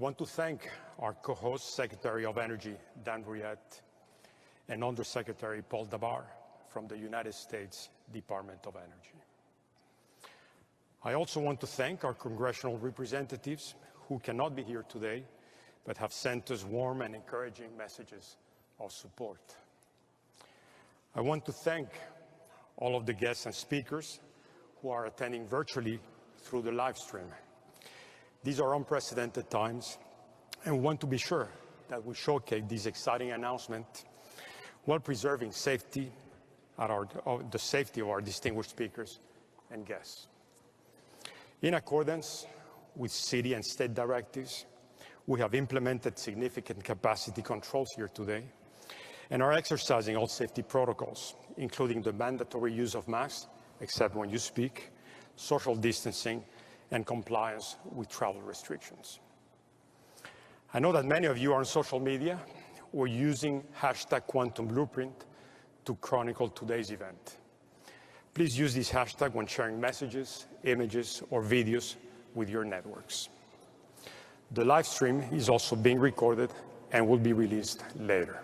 want to thank our co-host, Secretary of Energy, Dan Brouillette, and Undersecretary Paul Dabar from the United States Department of Energy. I also want to thank our congressional representatives who cannot be here today, but have sent us warm and encouraging messages of support. I want to thank all of the guests and speakers who are attending virtually through the live stream. These are unprecedented times, and we want to be sure that we showcase these exciting announcements while preserving safety the safety of our distinguished speakers and guests. In accordance with city and state directives, we have implemented significant capacity controls here today and are exercising all safety protocols, including the mandatory use of masks, except when you speak, social distancing, and compliance with travel restrictions. I know that many of you are on social media or using #QuantumBlueprint to chronicle today's event. Please use this hashtag when sharing messages, images, or videos with your networks. The live stream is also being recorded and will be released later.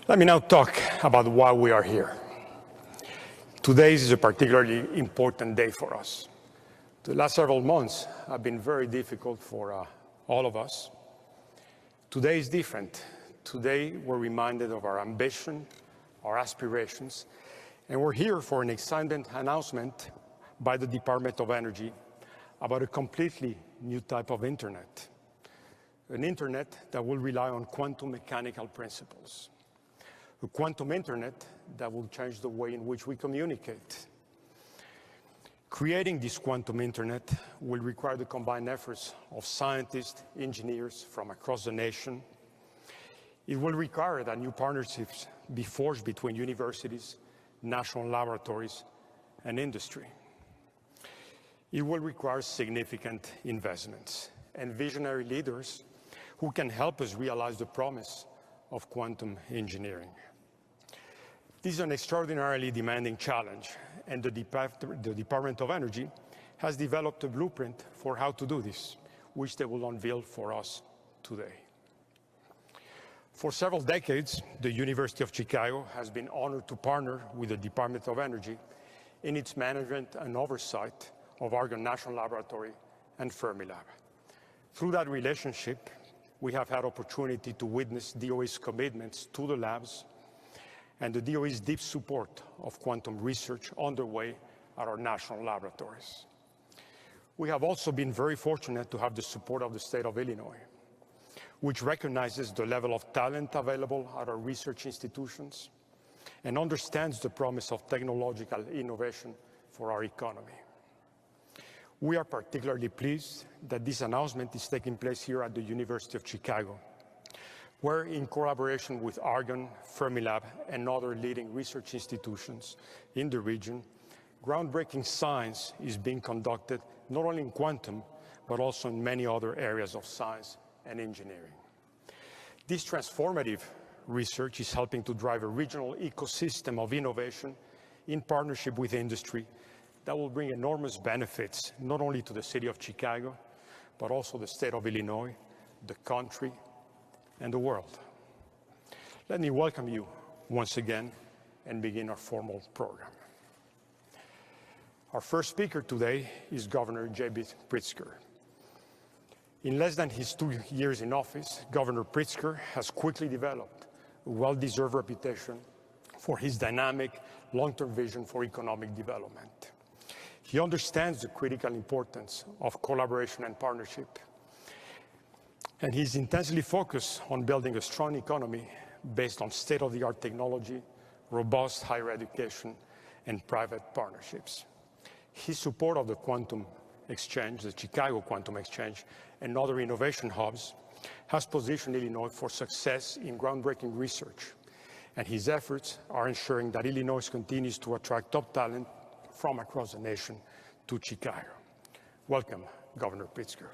Let me now talk about why we are here. Today is a particularly important day for us. The last several months have been very difficult for all of us. Today is different. Today, we're reminded of our ambition, our aspirations, and we're here for an exciting announcement by the Department of Energy about a completely new type of internet, an internet that will rely on quantum mechanical principles, a quantum internet that will change the way in which we communicate. Creating this quantum internet will require the combined efforts of scientists, engineers from across the nation. It will require that new partnerships be forged between universities, national laboratories, and industry. It will require significant investments and visionary leaders who can help us realize the promise of quantum engineering. This is an extraordinarily demanding challenge, and the Department of Energy has developed a blueprint for how to do this, which they will unveil for us today. For several decades, the University of Chicago has been honored to partner with the Department of Energy in its management and oversight of Argonne National Laboratory and Fermi Lab. Through that relationship, we have had opportunity to witness DOE's commitments to the labs and the DOE's deep support of quantum research underway at our national laboratories. We have also been very fortunate to have the support of the state of Illinois, which recognizes the level of talent available at our research institutions and understands the promise of technological innovation for our economy. We are particularly pleased that this announcement is taking place here at the University of Chicago, where, in collaboration with Argonne, Fermi Lab, and other leading research institutions in the region, groundbreaking science is being conducted not only in quantum, but also in many other areas of science and engineering. This transformative research is helping to drive a regional ecosystem of innovation in partnership with industry that will bring enormous benefits, not only to the city of Chicago, but also the state of Illinois, the country, and the world. Let me welcome you once again and begin our formal program. Our first speaker today is Governor J.B. Pritzker. In less than his 2 years in office, Governor Pritzker has quickly developed a well-deserved reputation for his dynamic, long-term vision for economic development. He understands the critical importance of collaboration and partnership, and he's intensely focused on building a strong economy based on state-of-the-art technology, robust higher education, and private partnerships. His support of the Quantum Exchange, the Chicago Quantum Exchange, and other innovation hubs has positioned Illinois for success in groundbreaking research, and his efforts are ensuring that Illinois continues to attract top talent from across the nation to Chicago. Welcome, Governor Pritzker.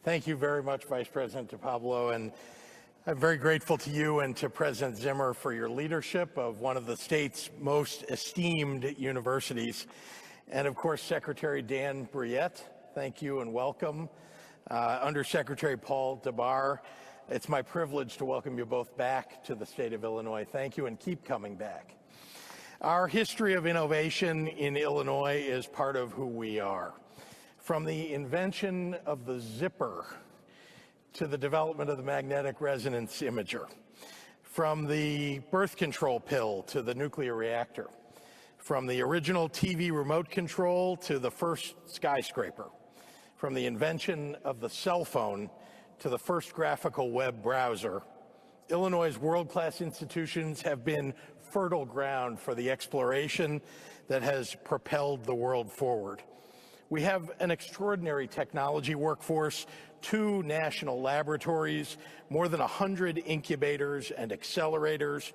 Thank you very much, Vice President DiPablo, and I'm very grateful to you and to President Zimmer for your leadership of one of the state's most esteemed universities. And of course, Secretary Dan Brouillette, thank you and welcome. Undersecretary Paul DeBar, it's my privilege to welcome you both back to the state of Illinois. Thank you and keep coming back. Our history of innovation in Illinois is part of who we are. From the invention of the zipper to the development of the magnetic resonance imager, from the birth control pill to the nuclear reactor, from the original TV remote control to the first skyscraper, from the invention of the cell phone to the first graphical web browser, Illinois' world-class institutions have been fertile ground for the exploration that has propelled the world forward. We have an extraordinary technology workforce, 2 national laboratories, more than 100 incubators and accelerators,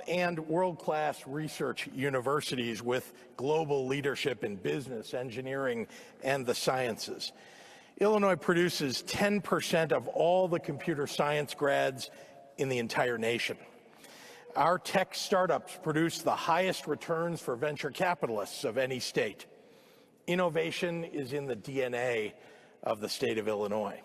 and world-class research universities with global leadership in business, engineering, and the sciences. Illinois produces 10% of all the computer science grads in the entire nation. Our tech startups produce the highest returns for venture capitalists of any state. Innovation is in the DNA of the state of Illinois.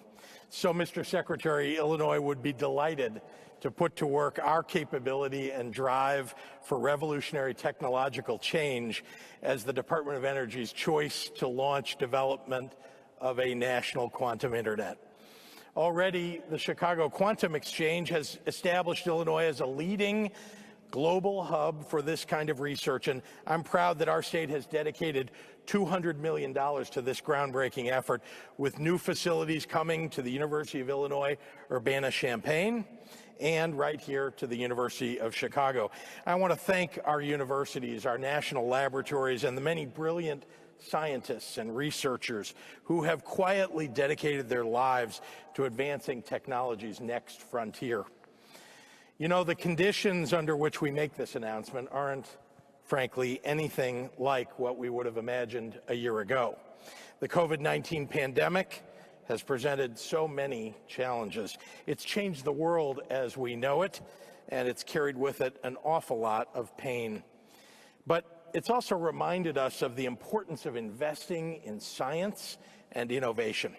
So, Mr. Secretary, Illinois would be delighted to put to work our capability and drive for revolutionary technological change as the Department of Energy's choice to launch development of a national quantum internet. Already, the Chicago Quantum Exchange has established Illinois as a leading global hub for this kind of research, and I'm proud that our state has dedicated $200 million to this groundbreaking effort, with new facilities coming to the University of Illinois Urbana-Champaign and right here to the University of Chicago. I want to thank our universities, our national laboratories, and the many brilliant scientists and researchers who have quietly dedicated their lives to advancing technology's next frontier. You know, the conditions under which we make this announcement aren't, frankly, anything like what we would have imagined a year ago. The COVID-19 pandemic has presented so many challenges. It's changed the world as we know it, and it's carried with it an awful lot of pain. But it's also reminded us of the importance of investing in science and innovation.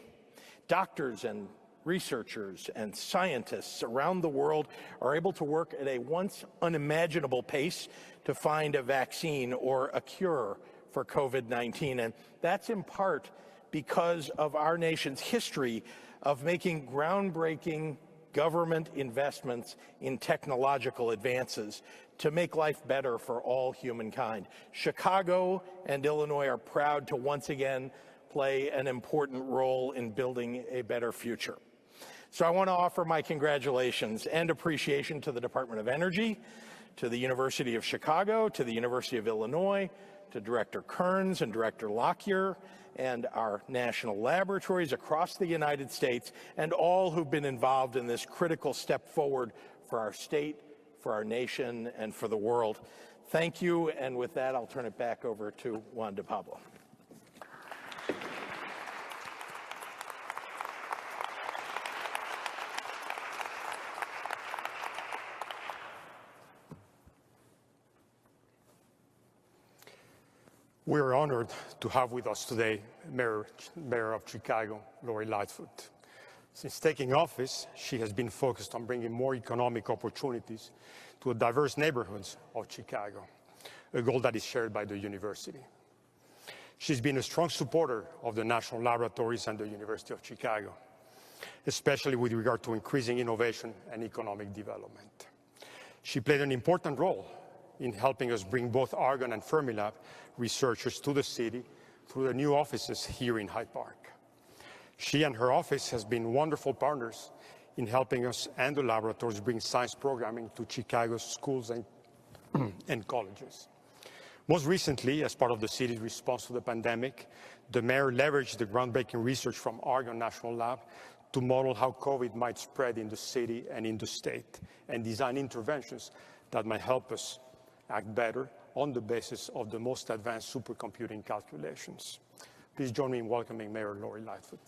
Doctors and researchers and scientists around the world are able to work at a once unimaginable pace to find a vaccine or a cure for COVID-19. And that's in part because of our nation's history of making groundbreaking government investments in technological advances to make life better for all humankind. Chicago and Illinois are proud to once again play an important role in building a better future. So I want to offer my congratulations and appreciation to the Department of Energy, to the University of Chicago, to the University of Illinois, to Director Kearns and Director Lockyer, and our national laboratories across the United States, and all who've been involved in this critical step forward for our state, for our nation, and for the world. Thank you, and with that, I'll turn it back over to Juan de Pablo. We are honored to have with us today Mayor of Chicago, Lori Lightfoot. Since taking office, she has been focused on bringing more economic opportunities to the diverse neighborhoods of Chicago, a goal that is shared by the university. She's been a strong supporter of the national laboratories and the University of Chicago, especially with regard to increasing innovation and economic development. She played an important role in helping us bring both Argonne and Fermi Lab researchers to the city through the new offices here in Hyde Park. She and her office has been wonderful partners in helping us and the laboratories bring science programming to Chicago's schools and colleges. Most recently, as part of the city's response to the pandemic, the mayor leveraged the groundbreaking research from Argonne National Lab to model how COVID might spread in the city and in the state, and design interventions that might help us act better on the basis of the most advanced supercomputing calculations. Please join me in welcoming Mayor Lori Lightfoot.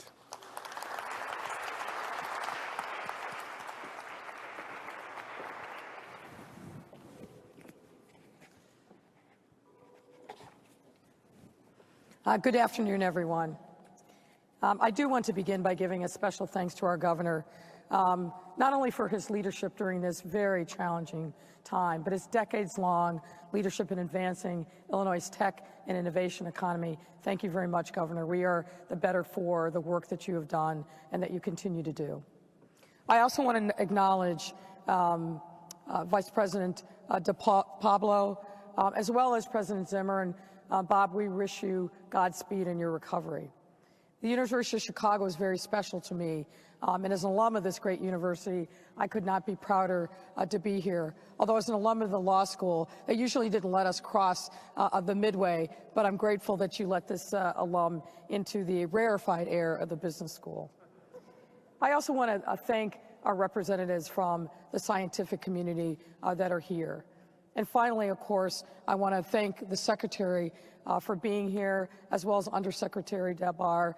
Good afternoon, everyone. I do want to begin by giving a special thanks to our governor, not only for his leadership during this very challenging time, but his decades-long leadership in advancing Illinois' tech and innovation economy. Thank you very much, Governor. We are the better for the work that you have done and that you continue to do. I also want to acknowledge Vice President Pablo, as well as President Zimmer. And Bob, we wish you Godspeed in your recovery. The University of Chicago is very special to me, and as an alum of this great university, I could not be prouder to be here. Although as an alum of the law school, they usually didn't let us cross the midway, but I'm grateful that you let this alum into the rarefied air of the business school. I also want to thank our representatives from the scientific community that are here. And finally, of course, I want to thank the Secretary for being here, as well as Undersecretary Debar,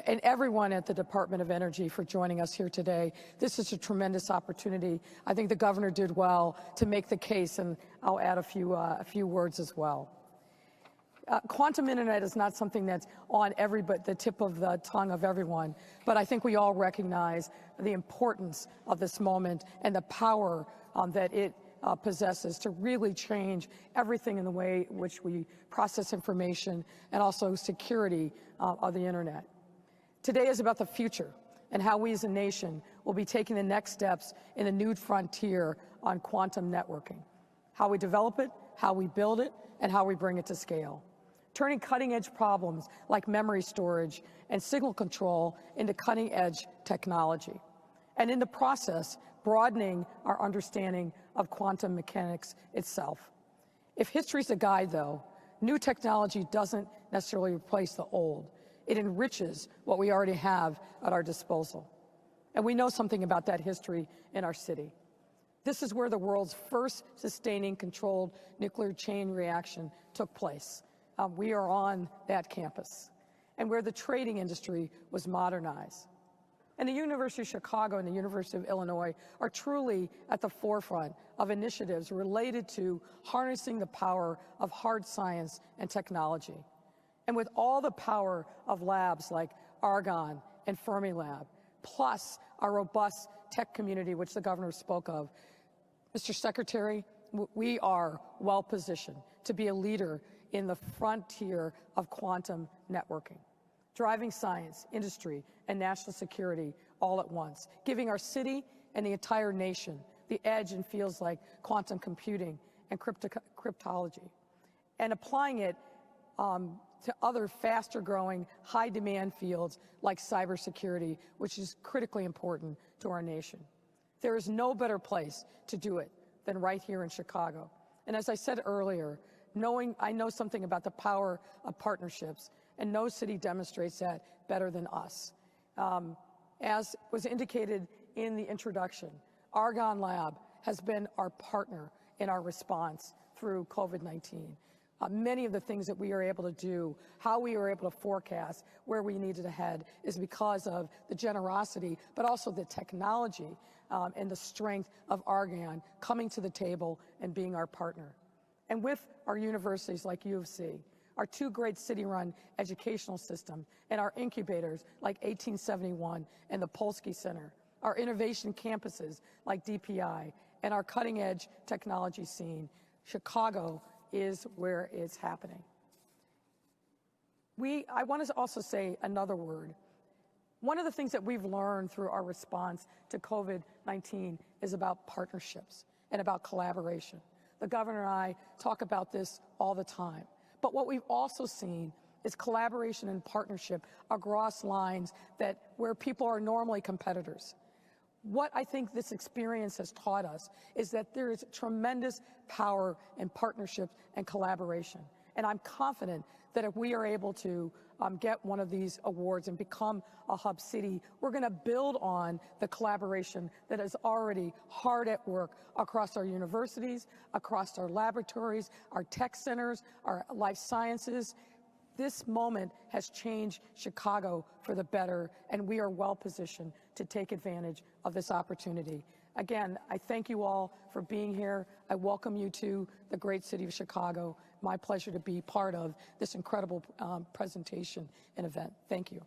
and everyone at the Department of Energy for joining us here today. This is a tremendous opportunity. I think the governor did well to make the case, and I'll add a few words as well. Quantum internet is not something that's on the tip of the tongue of everyone, but I think we all recognize the importance of this moment and the power that it possesses to really change everything in the way in which we process information and also security of the internet. Today is about the future and how we as a nation will be taking the next steps in a new frontier on quantum networking, how we develop it, how we build it, and how we bring it to scale, turning cutting-edge problems like memory storage and signal control into cutting-edge technology, and in the process, broadening our understanding of quantum mechanics itself. If history's a guide, though, new technology doesn't necessarily replace the old. It enriches what we already have at our disposal. And we know something about that history in our city. This is where the world's first sustaining controlled nuclear chain reaction took place. We are on that campus, and where the trading industry was modernized. And the University of Chicago and the University of Illinois are truly at the forefront of initiatives related to harnessing the power of hard science and technology. And with all the power of labs like Argonne and Fermi Lab, plus our robust tech community, which the governor spoke of, Mr. Secretary, we are well positioned to be a leader in the frontier of quantum networking, driving science, industry, and national security all at once, giving our city and the entire nation the edge in fields like quantum computing and cryptology, and applying it to other faster-growing, high-demand fields like cybersecurity, which is critically important to our nation. There is no better place to do it than right here in Chicago. And as I said earlier, I know something about the power of partnerships, and no city demonstrates that better than us. As was indicated in the introduction, Argonne Lab has been our partner in our response through COVID-19. Many of the things that we are able to do, how we are able to forecast where we needed to head, is because of the generosity, but also the technology and the strength of Argonne coming to the table and being our partner. And with our universities like U of C, our two great city-run educational systems, and our incubators like 1871 and the Polsky Center, our innovation campuses like DPI, and our cutting-edge technology scene, Chicago is where it's happening. I want to also say another word. One of the things that we've learned through our response to COVID-19 is about partnerships and about collaboration. The governor and I talk about this all the time. But what we've also seen is collaboration and partnership across lines where people are normally competitors. What I think this experience has taught us is that there is tremendous power in partnership and collaboration. And I'm confident that if we are able to get one of these awards and become a hub city, we're going to build on the collaboration that is already hard at work across our universities, across our laboratories, our tech centers, our life sciences. This moment has changed Chicago for the better, and we are well positioned to take advantage of this opportunity. Again, I thank you all for being here. I welcome you to the great city of Chicago. My pleasure to be part of this incredible presentation and event. Thank you.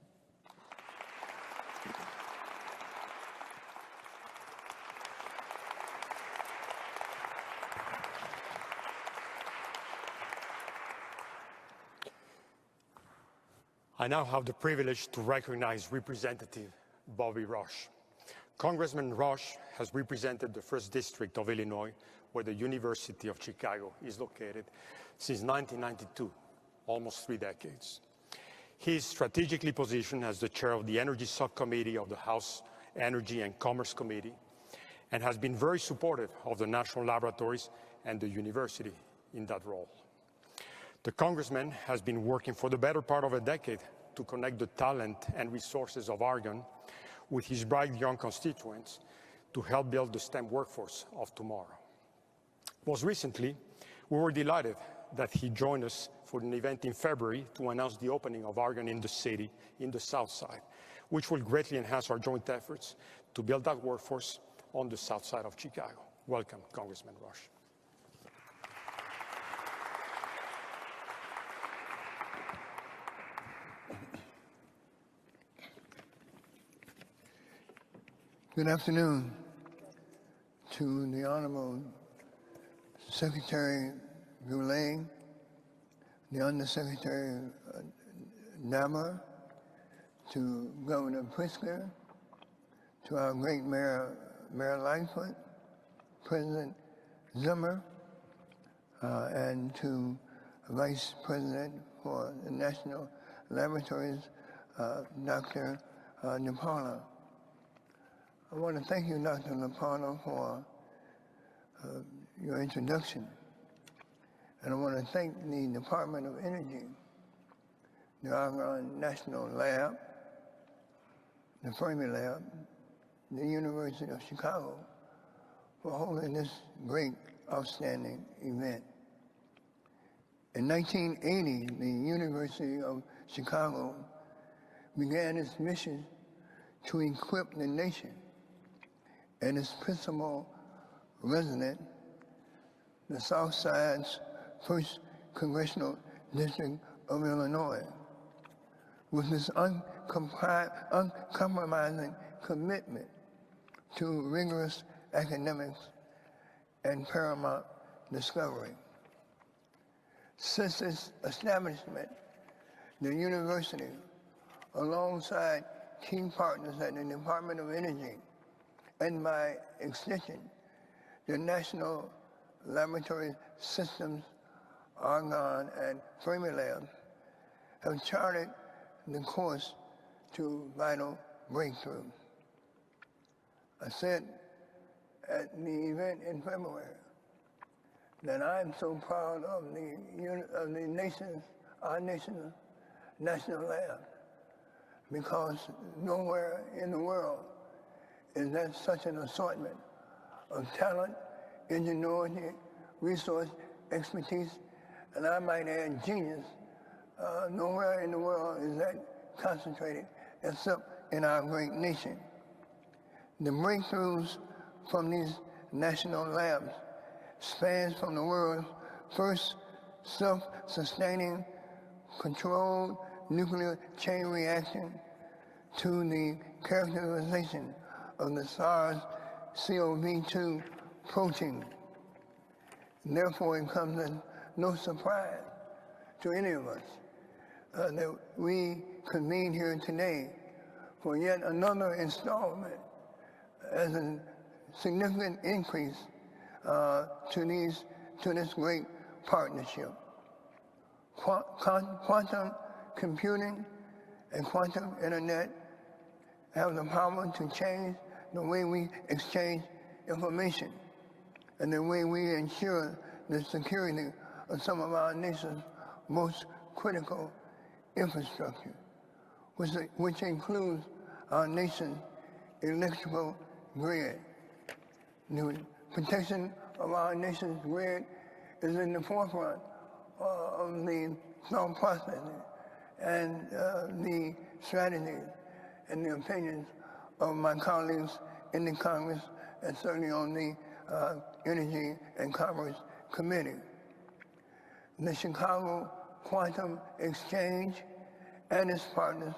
I now have the privilege to recognize Representative Bobby Rush. Congressman Rush has represented the 1st District of Illinois, where the University of Chicago is located, since 1992, almost 3 decades. He is strategically positioned as the chair of the Energy Subcommittee of the House Energy and Commerce Committee, and has been very supportive of the national laboratories and the university in that role. The congressman has been working for the better part of a decade to connect the talent and resources of Argonne with his bright young constituents to help build the STEM workforce of tomorrow. Most recently, we were delighted that he joined us for an event in February to announce the opening of Argonne in the city, in the South Side, which will greatly enhance our joint efforts to build that workforce on the South Side of Chicago. Welcome, Congressman Rush. Good afternoon to the Honorable Secretary Goulet, the Undersecretary Dabber, to Governor Pritzker, to our great Mayor Lightfoot, President Zimmer, and to Vice President for the National Laboratories, Dr. DePaula. I want to thank you, Dr. DePaula, for your introduction. And I want to thank the Department of Energy, the Argonne National Lab, the Fermi Lab, the University of Chicago, for holding this great, outstanding event. In 1980, the University of Chicago began its mission to equip the nation, and its principal resident, the South Side's 1st Congressional District of Illinois, with its uncompromising commitment to rigorous academics and paramount discovery. Since its establishment, the university, alongside key partners at the Department of Energy, and by extension, the National Laboratory Systems, Argonne, and Fermi Lab, have charted the course to vital breakthroughs. I said at the event in February that I'm so proud of our nation's national lab, because nowhere in the world is there such an assortment of talent, ingenuity, resource, expertise, and I might add genius. Nowhere in the world is that concentrated except in our great nation. The breakthroughs from these national labs spans from the world's first self-sustaining, controlled nuclear chain reaction to the characterization of the SARS-CoV-2 protein. Therefore, it comes as no surprise to any of us that we convene here today for yet another installment as a significant increase to this great partnership. Quantum computing and quantum internet have the power to change the way we exchange information and the way we ensure the security of some of our nation's most critical infrastructure, which includes our nation's electrical grid. The protection of our nation's grid is in the forefront of the thought processes and the strategies and the opinions of my colleagues in the Congress and certainly on the Energy and Commerce Committee. The Chicago Quantum Exchange and its partners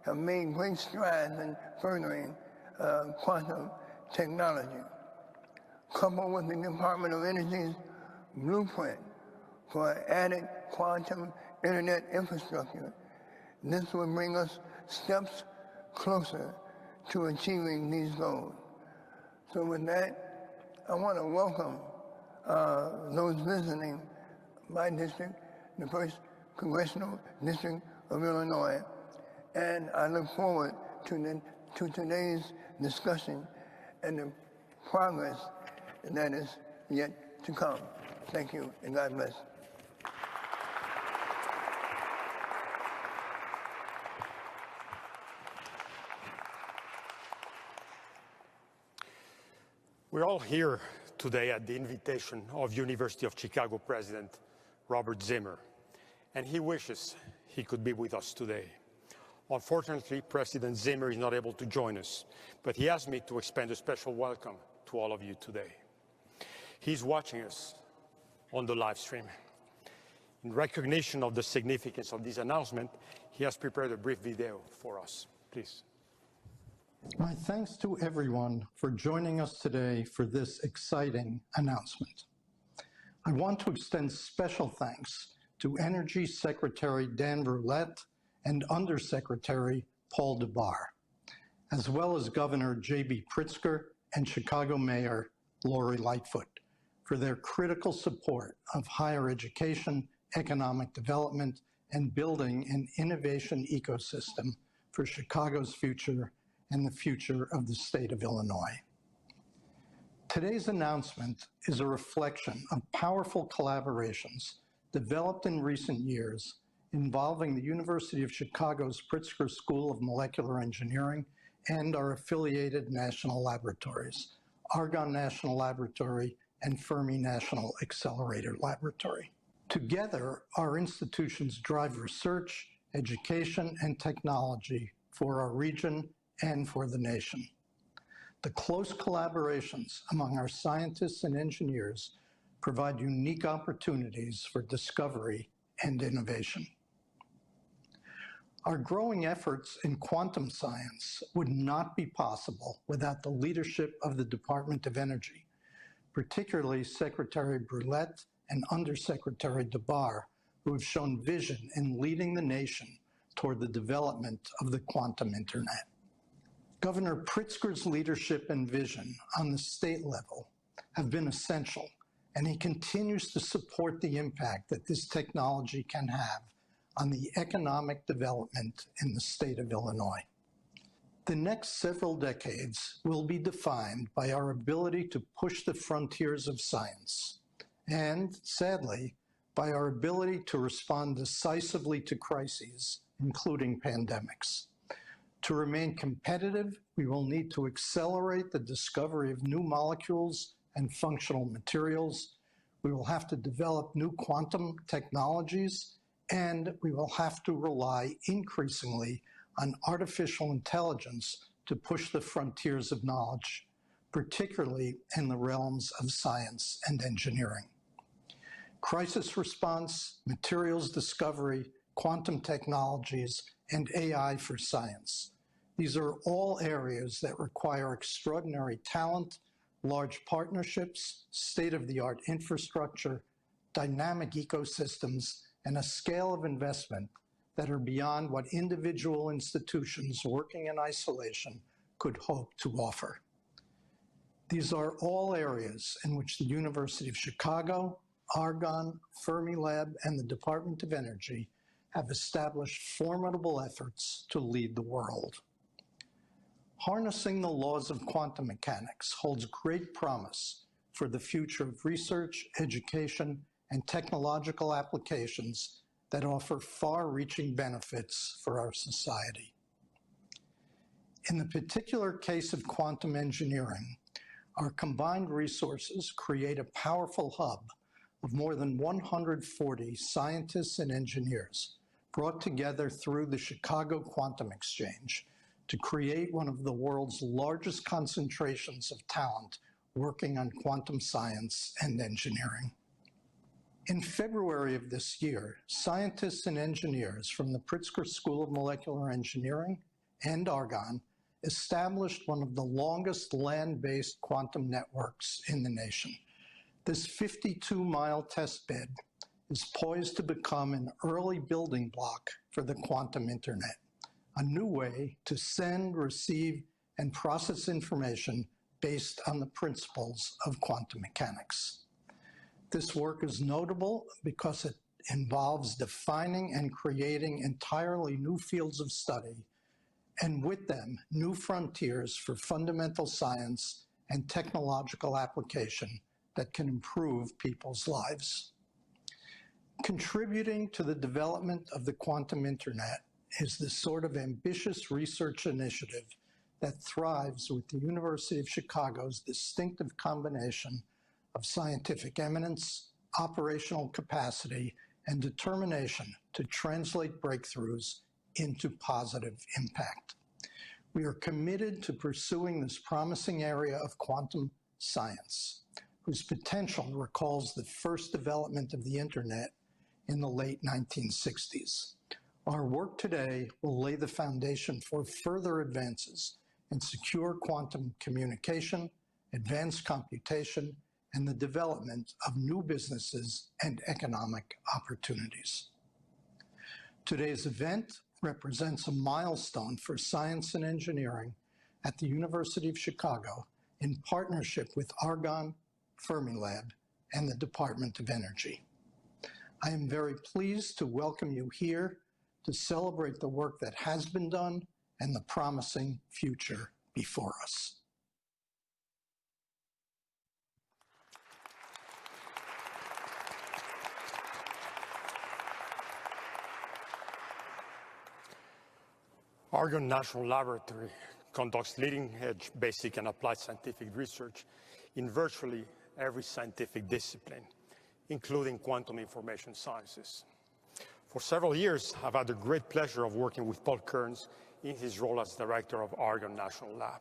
have made great strides in furthering quantum technology. Coupled with the Department of Energy's blueprint for added quantum internet infrastructure, this will bring us steps closer to achieving these goals. So with that, I want to welcome those visiting my district, the 1st Congressional District of Illinois, and I look forward to today's discussion and the progress that is yet to come. Thank you, and God bless. We're all here today at the invitation of University of Chicago President Robert Zimmer, and he wishes he could be with us today. Unfortunately, President Zimmer is not able to join us, but he asked me to extend a special welcome to all of you today. He's watching us on the live stream. In recognition of the significance of this announcement, he has prepared a brief video for us. Please. My thanks to everyone for joining us today for this exciting announcement. I want to extend special thanks to Energy Secretary Dan Brouillette and Undersecretary Paul DeBar, as well as Governor J.B. Pritzker and Chicago Mayor Lori Lightfoot for their critical support of higher education, economic development, and building an innovation ecosystem for Chicago's future and the future of the state of Illinois. Today's announcement is a reflection of powerful collaborations developed in recent years involving the University of Chicago's Pritzker School of Molecular Engineering and our affiliated national laboratories, Argonne National Laboratory and Fermi National Accelerator Laboratory. Together, our institutions drive research, education, and technology for our region and for the nation. The close collaborations among our scientists and engineers provide unique opportunities for discovery and innovation. Our growing efforts in quantum science would not be possible without the leadership of the Department of Energy, particularly Secretary Brouillette and Undersecretary DeBar, who have shown vision in leading the nation toward the development of the quantum internet. Governor Pritzker's leadership and vision on the state level have been essential, and he continues to support the impact that this technology can have on the economic development in the state of Illinois. The next several decades will be defined by our ability to push the frontiers of science, and, sadly, by our ability to respond decisively to crises, including pandemics. To remain competitive, we will need to accelerate the discovery of new molecules and functional materials. We will have to develop new quantum technologies, and we will have to rely increasingly on artificial intelligence to push the frontiers of knowledge, particularly in the realms of science and engineering. Crisis response, materials discovery, quantum technologies, and AI for science. These are all areas that require extraordinary talent, large partnerships, state-of-the-art infrastructure, dynamic ecosystems, and a scale of investment that are beyond what individual institutions working in isolation could hope to offer. These are all areas in which the University of Chicago, Argonne, Fermilab, and the Department of Energy have established formidable efforts to lead the world. Harnessing the laws of quantum mechanics holds great promise for the future of research, education, and technological applications that offer far-reaching benefits for our society. In the particular case of quantum engineering, our combined resources create a powerful hub of more than 140 scientists and engineers brought together through the Chicago Quantum Exchange to create one of the world's largest concentrations of talent working on quantum science and engineering. In February of this year, scientists and engineers from the Pritzker School of Molecular Engineering and Argonne established one of the longest land-based quantum networks in the nation. This 52-mile testbed is poised to become an early building block for the quantum internet, a new way to send, receive, and process information based on the principles of quantum mechanics. This work is notable because it involves defining and creating entirely new fields of study, and with them, new frontiers for fundamental science and technological application that can improve people's lives. Contributing to the development of the quantum internet is the sort of ambitious research initiative that thrives with the University of Chicago's distinctive combination of scientific eminence, operational capacity, and determination to translate breakthroughs into positive impact. We are committed to pursuing this promising area of quantum science, whose potential recalls the first development of the internet in the late 1960s. Our work today will lay the foundation for further advances in secure quantum communication, advanced computation, and the development of new businesses and economic opportunities. Today's event represents a milestone for science and engineering at the University of Chicago in partnership with Argonne, Fermi Lab, and the Department of Energy. I am very pleased to welcome you here to celebrate the work that has been done and the promising future before us. Argonne National Laboratory conducts leading-edge basic and applied scientific research in virtually every scientific discipline, including quantum information sciences. For several years, I've had the great pleasure of working with Paul Kearns in his role as director of Argonne National Lab.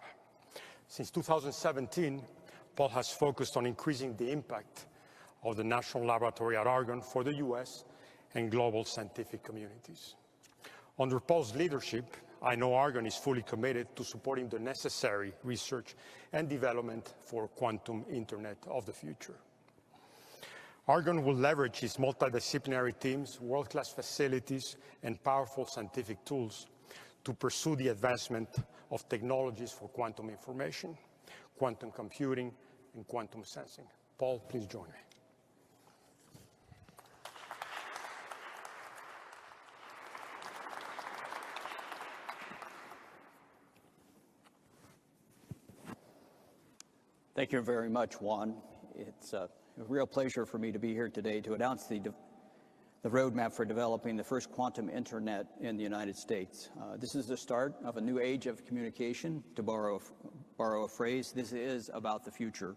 Since 2017, Paul has focused on increasing the impact of the National Laboratory at Argonne for the US and global scientific communities. Under Paul's leadership, I know Argonne is fully committed to supporting the necessary research and development for quantum internet of the future. Argonne will leverage its multidisciplinary teams, world-class facilities, and powerful scientific tools to pursue the advancement of technologies for quantum information, quantum computing, and quantum sensing. Paul, please join me. Thank you very much, Juan. It's a real pleasure for me to be here today to announce the roadmap for developing the first quantum internet in the United States. This is the start of a new age of communication. To borrow a phrase, this is about the future.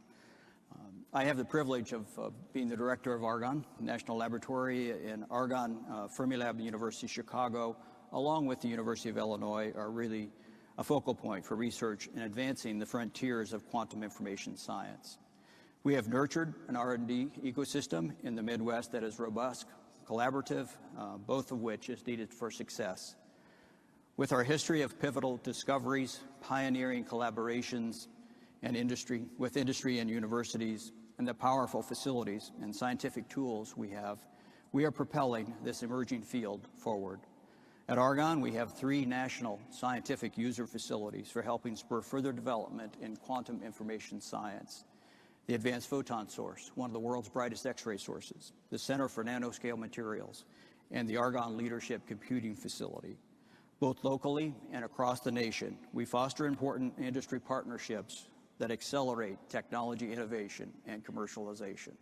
I have the privilege of being the director of Argonne National Laboratory in Argonne. Fermi Lab, the University of Chicago, along with the University of Illinois, are really a focal point for research in advancing the frontiers of quantum information science. We have nurtured an R&D ecosystem in the Midwest that is robust, collaborative, both of which is needed for success. With our history of pivotal discoveries, pioneering collaborations, and with industry and universities, and the powerful facilities and scientific tools we have, we are propelling this emerging field forward. At Argonne, we have 3 national scientific user facilities for helping spur further development in quantum information science. The Advanced Photon Source, one of the world's brightest X-ray sources, the Center for Nanoscale Materials, and the Argonne Leadership Computing Facility. Both locally and across the nation, we foster important industry partnerships that accelerate technology innovation and commercialization.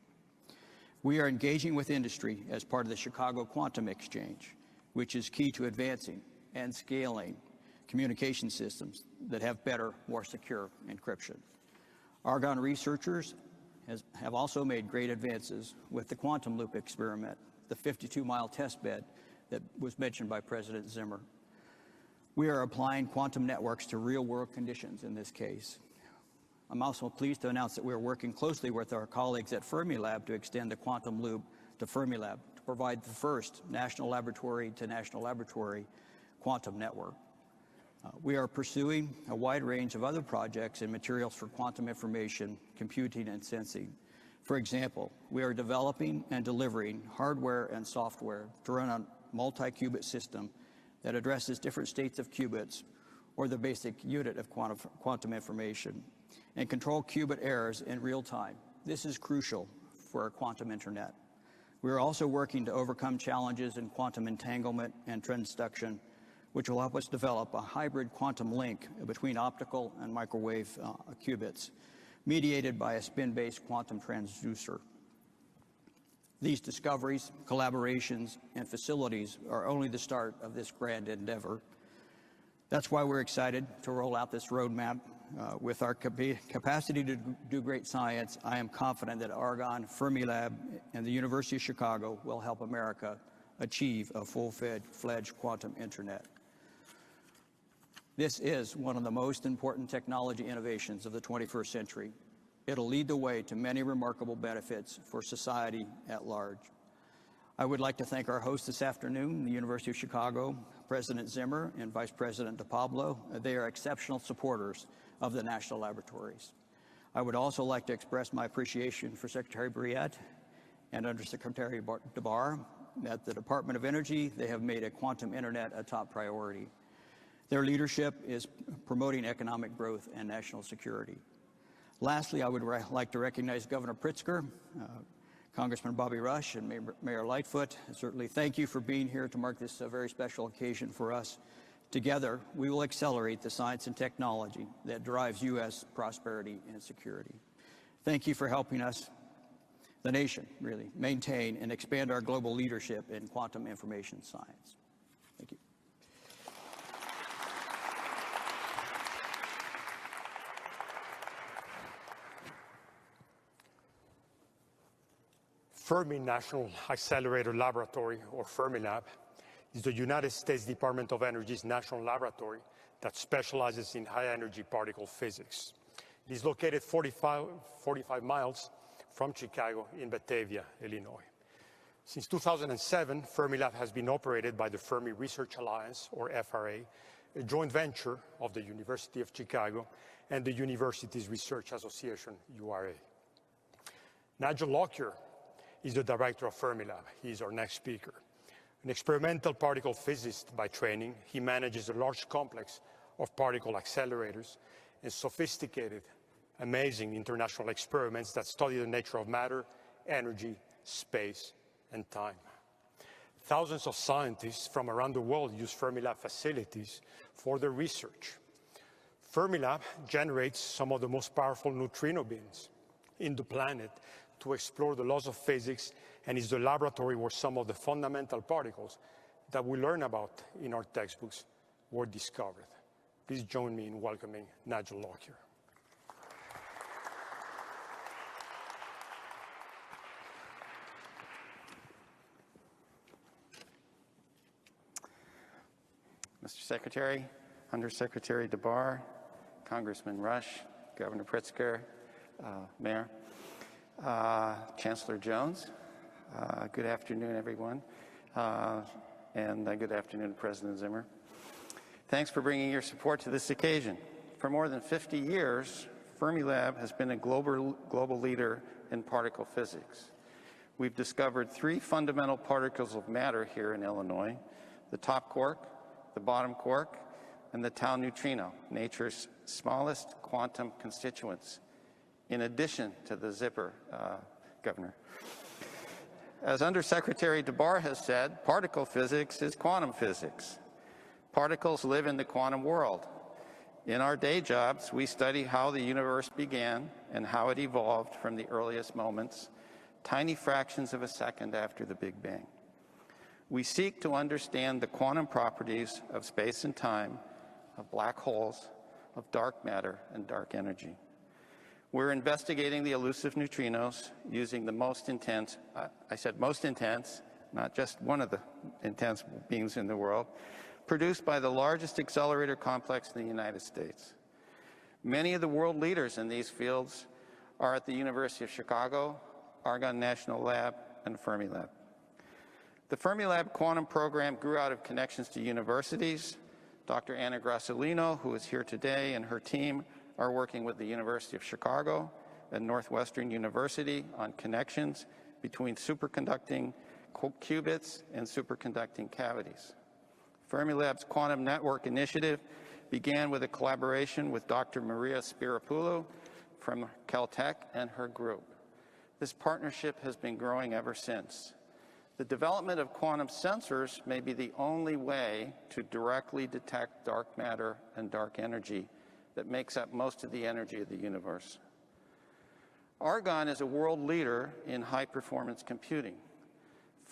We are engaging with industry as part of the Chicago Quantum Exchange, which is key to advancing and scaling communication systems that have better, more secure encryption. Argonne researchers have also made great advances with the quantum loop experiment, the 52-mile test bed that was mentioned by President Zimmer. We are applying quantum networks to real-world conditions in this case. I'm also pleased to announce that we are working closely with our colleagues at Fermi Lab to extend the quantum loop to Fermi Lab to provide the first national laboratory to national laboratory quantum network. We are pursuing a wide range of other projects and materials for quantum information, computing, and sensing. For example, we are developing and delivering hardware and software to run a multi-qubit system that addresses different states of qubits, or the basic unit of quantum information, and control qubit errors in real time. This is crucial for our quantum internet. We are also working to overcome challenges in quantum entanglement and transduction, which will help us develop a hybrid quantum link between optical and microwave qubits, mediated by a spin-based quantum transducer. These discoveries, collaborations, and facilities are only the start of this grand endeavor. That's why we're excited to roll out this roadmap. With our capacity to do great science, I am confident that Argonne, Fermi Lab, and the University of Chicago will help America achieve a full-fledged quantum internet. This is one of the most important technology innovations of the 21st century. It'll lead the way to many remarkable benefits for society at large. I would like to thank our hosts this afternoon, the University of Chicago, President Zimmer and Vice President DiPablo. They are exceptional supporters of the national laboratories. I would also like to express my appreciation for Secretary Brouillette and Undersecretary DeBar. At the Department of Energy, they have made a quantum internet a top priority. Their leadership is promoting economic growth and national security. Lastly, I would like to recognize Governor Pritzker, Congressman Bobby Rush, and Mayor Lightfoot. Certainly thank you for being here to mark this very special occasion for us. Together, we will accelerate the science and technology that drives U.S. prosperity and security. Thank you for helping us, the nation, really, maintain and expand our global leadership in quantum information science. Thank you. Fermi National Accelerator Laboratory, or Fermi Lab, is the United States Department of Energy's national laboratory that specializes in high-energy particle physics. It is located 45 miles from Chicago in Batavia, Illinois. Since 2007, Fermi Lab has been operated by the Fermi Research Alliance, or FRA, a joint venture of the University of Chicago and the Universities Research Association, URA. Nigel Lockyer is the director of Fermi Lab. He is our next speaker. An experimental particle physicist by training, he manages a large complex of particle accelerators and sophisticated, amazing international experiments that study the nature of matter, energy, space, and time. Thousands of scientists from around the world use Fermi Lab facilities for their research. Fermi Lab generates some of the most powerful neutrino beams in the planet to explore the laws of physics, and is the laboratory where some of the fundamental particles that we learn about in our textbooks were discovered. Please join me in welcoming Nigel Lockyer. Mr. Secretary, Undersecretary DeBar, Congressman Rush, Governor Pritzker, Mayor, Chancellor Jones, good afternoon, everyone, and good afternoon, President Zimmer. Thanks for bringing your support to this occasion. For more than 50 years, Fermi Lab has been a global leader in particle physics. We've discovered 3 fundamental particles of matter here in Illinois: the top quark, the bottom quark, and the tau neutrino, nature's smallest quantum constituents, in addition to the zipper, Governor. As Undersecretary DeBar has said, particle physics is quantum physics. Particles live in the quantum world. In our day jobs, we study how the universe began and how it evolved from the earliest moments, tiny fractions of a second after the Big Bang. We seek to understand the quantum properties of space and time, of black holes, of dark matter and dark energy. We're investigating the elusive neutrinos using the most intense, I said most intense, not just one of the intense beings in the world, produced by the largest accelerator complex in the United States. Many of the world leaders in these fields are at the University of Chicago, Argonne National Lab, and Fermi Lab. The Fermi Lab quantum program grew out of connections to universities. Dr. Anna Grassolino, who is here today, and her team are working with the University of Chicago and Northwestern University on connections between superconducting qubits and superconducting cavities. Fermilab's Quantum Network Initiative began with a collaboration with Dr. Maria Spirapoulou from Caltech and her group. This partnership has been growing ever since. The development of quantum sensors may be the only way to directly detect dark matter and dark energy that makes up most of the energy of the universe. Argonne is a world leader in high-performance computing.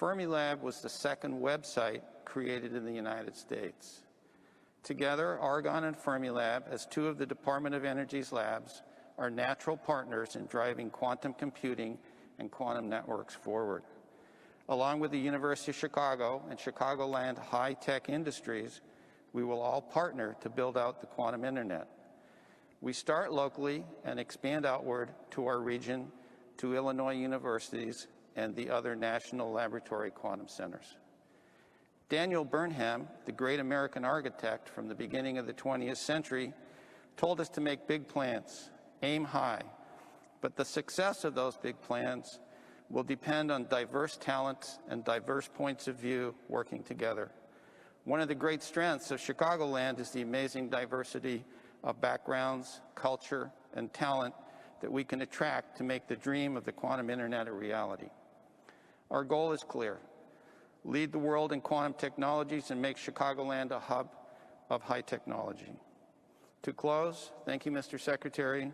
Fermilab was the second website created in the United States. Together, Argonne and Fermilab, as two of the Department of Energy's labs, are natural partners in driving quantum computing and quantum networks forward. Along with the University of Chicago and Chicagoland high-tech industries, we will all partner to build out the quantum internet. We start locally and expand outward to our region, to Illinois universities and the other national laboratory quantum centers. Daniel Burnham, the great American architect from the beginning of the 20th century, told us to make big plans, aim high, but the success of those big plans will depend on diverse talents and diverse points of view working together. One of the great strengths of Chicagoland is the amazing diversity of backgrounds, culture, and talent that we can attract to make the dream of the quantum internet a reality. Our goal is clear: lead the world in quantum technologies and make Chicagoland a hub of high technology. To close, thank you, Mr. Secretary,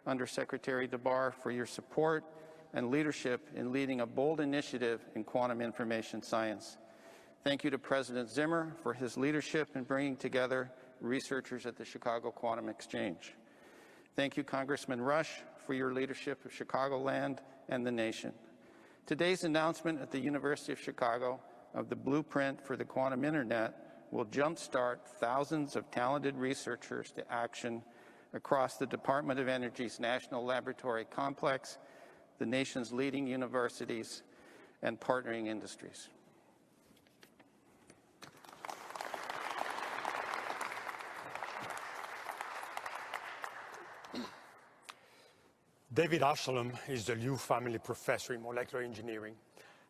Undersecretary DeBar, for your support and leadership in leading a bold initiative in quantum information science. Thank you to President Zimmer for his leadership in bringing together researchers at the Chicago Quantum Exchange. Thank you, Congressman Rush, for your leadership of Chicagoland and the nation. Today's announcement at the University of Chicago of the blueprint for the quantum internet will jumpstart thousands of talented researchers to action across the Department of Energy's National Laboratory Complex, the nation's leading universities, and partnering industries. David Ashalom is the Liu Family Professor in Molecular Engineering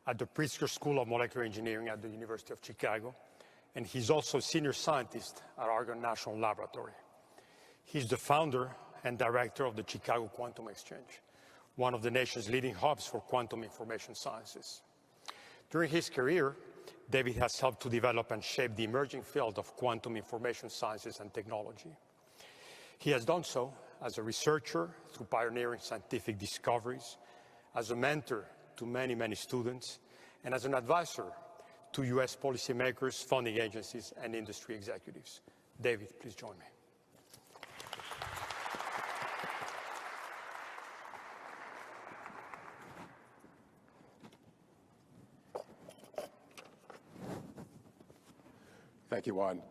at the Pritzker School of Molecular Engineering at the University of Chicago, and he's also Senior Scientist at Argonne National Laboratory. He's the founder and director of the Chicago Quantum Exchange, one of the nation's leading hubs for quantum information sciences. During his career, David has helped to develop and shape the emerging field of quantum information sciences and technology. He has done so as a researcher through pioneering scientific discoveries, as a mentor to many, many students, and as an advisor to U.S. policymakers, funding agencies, and industry executives. David, please join me. Thank you, Juan.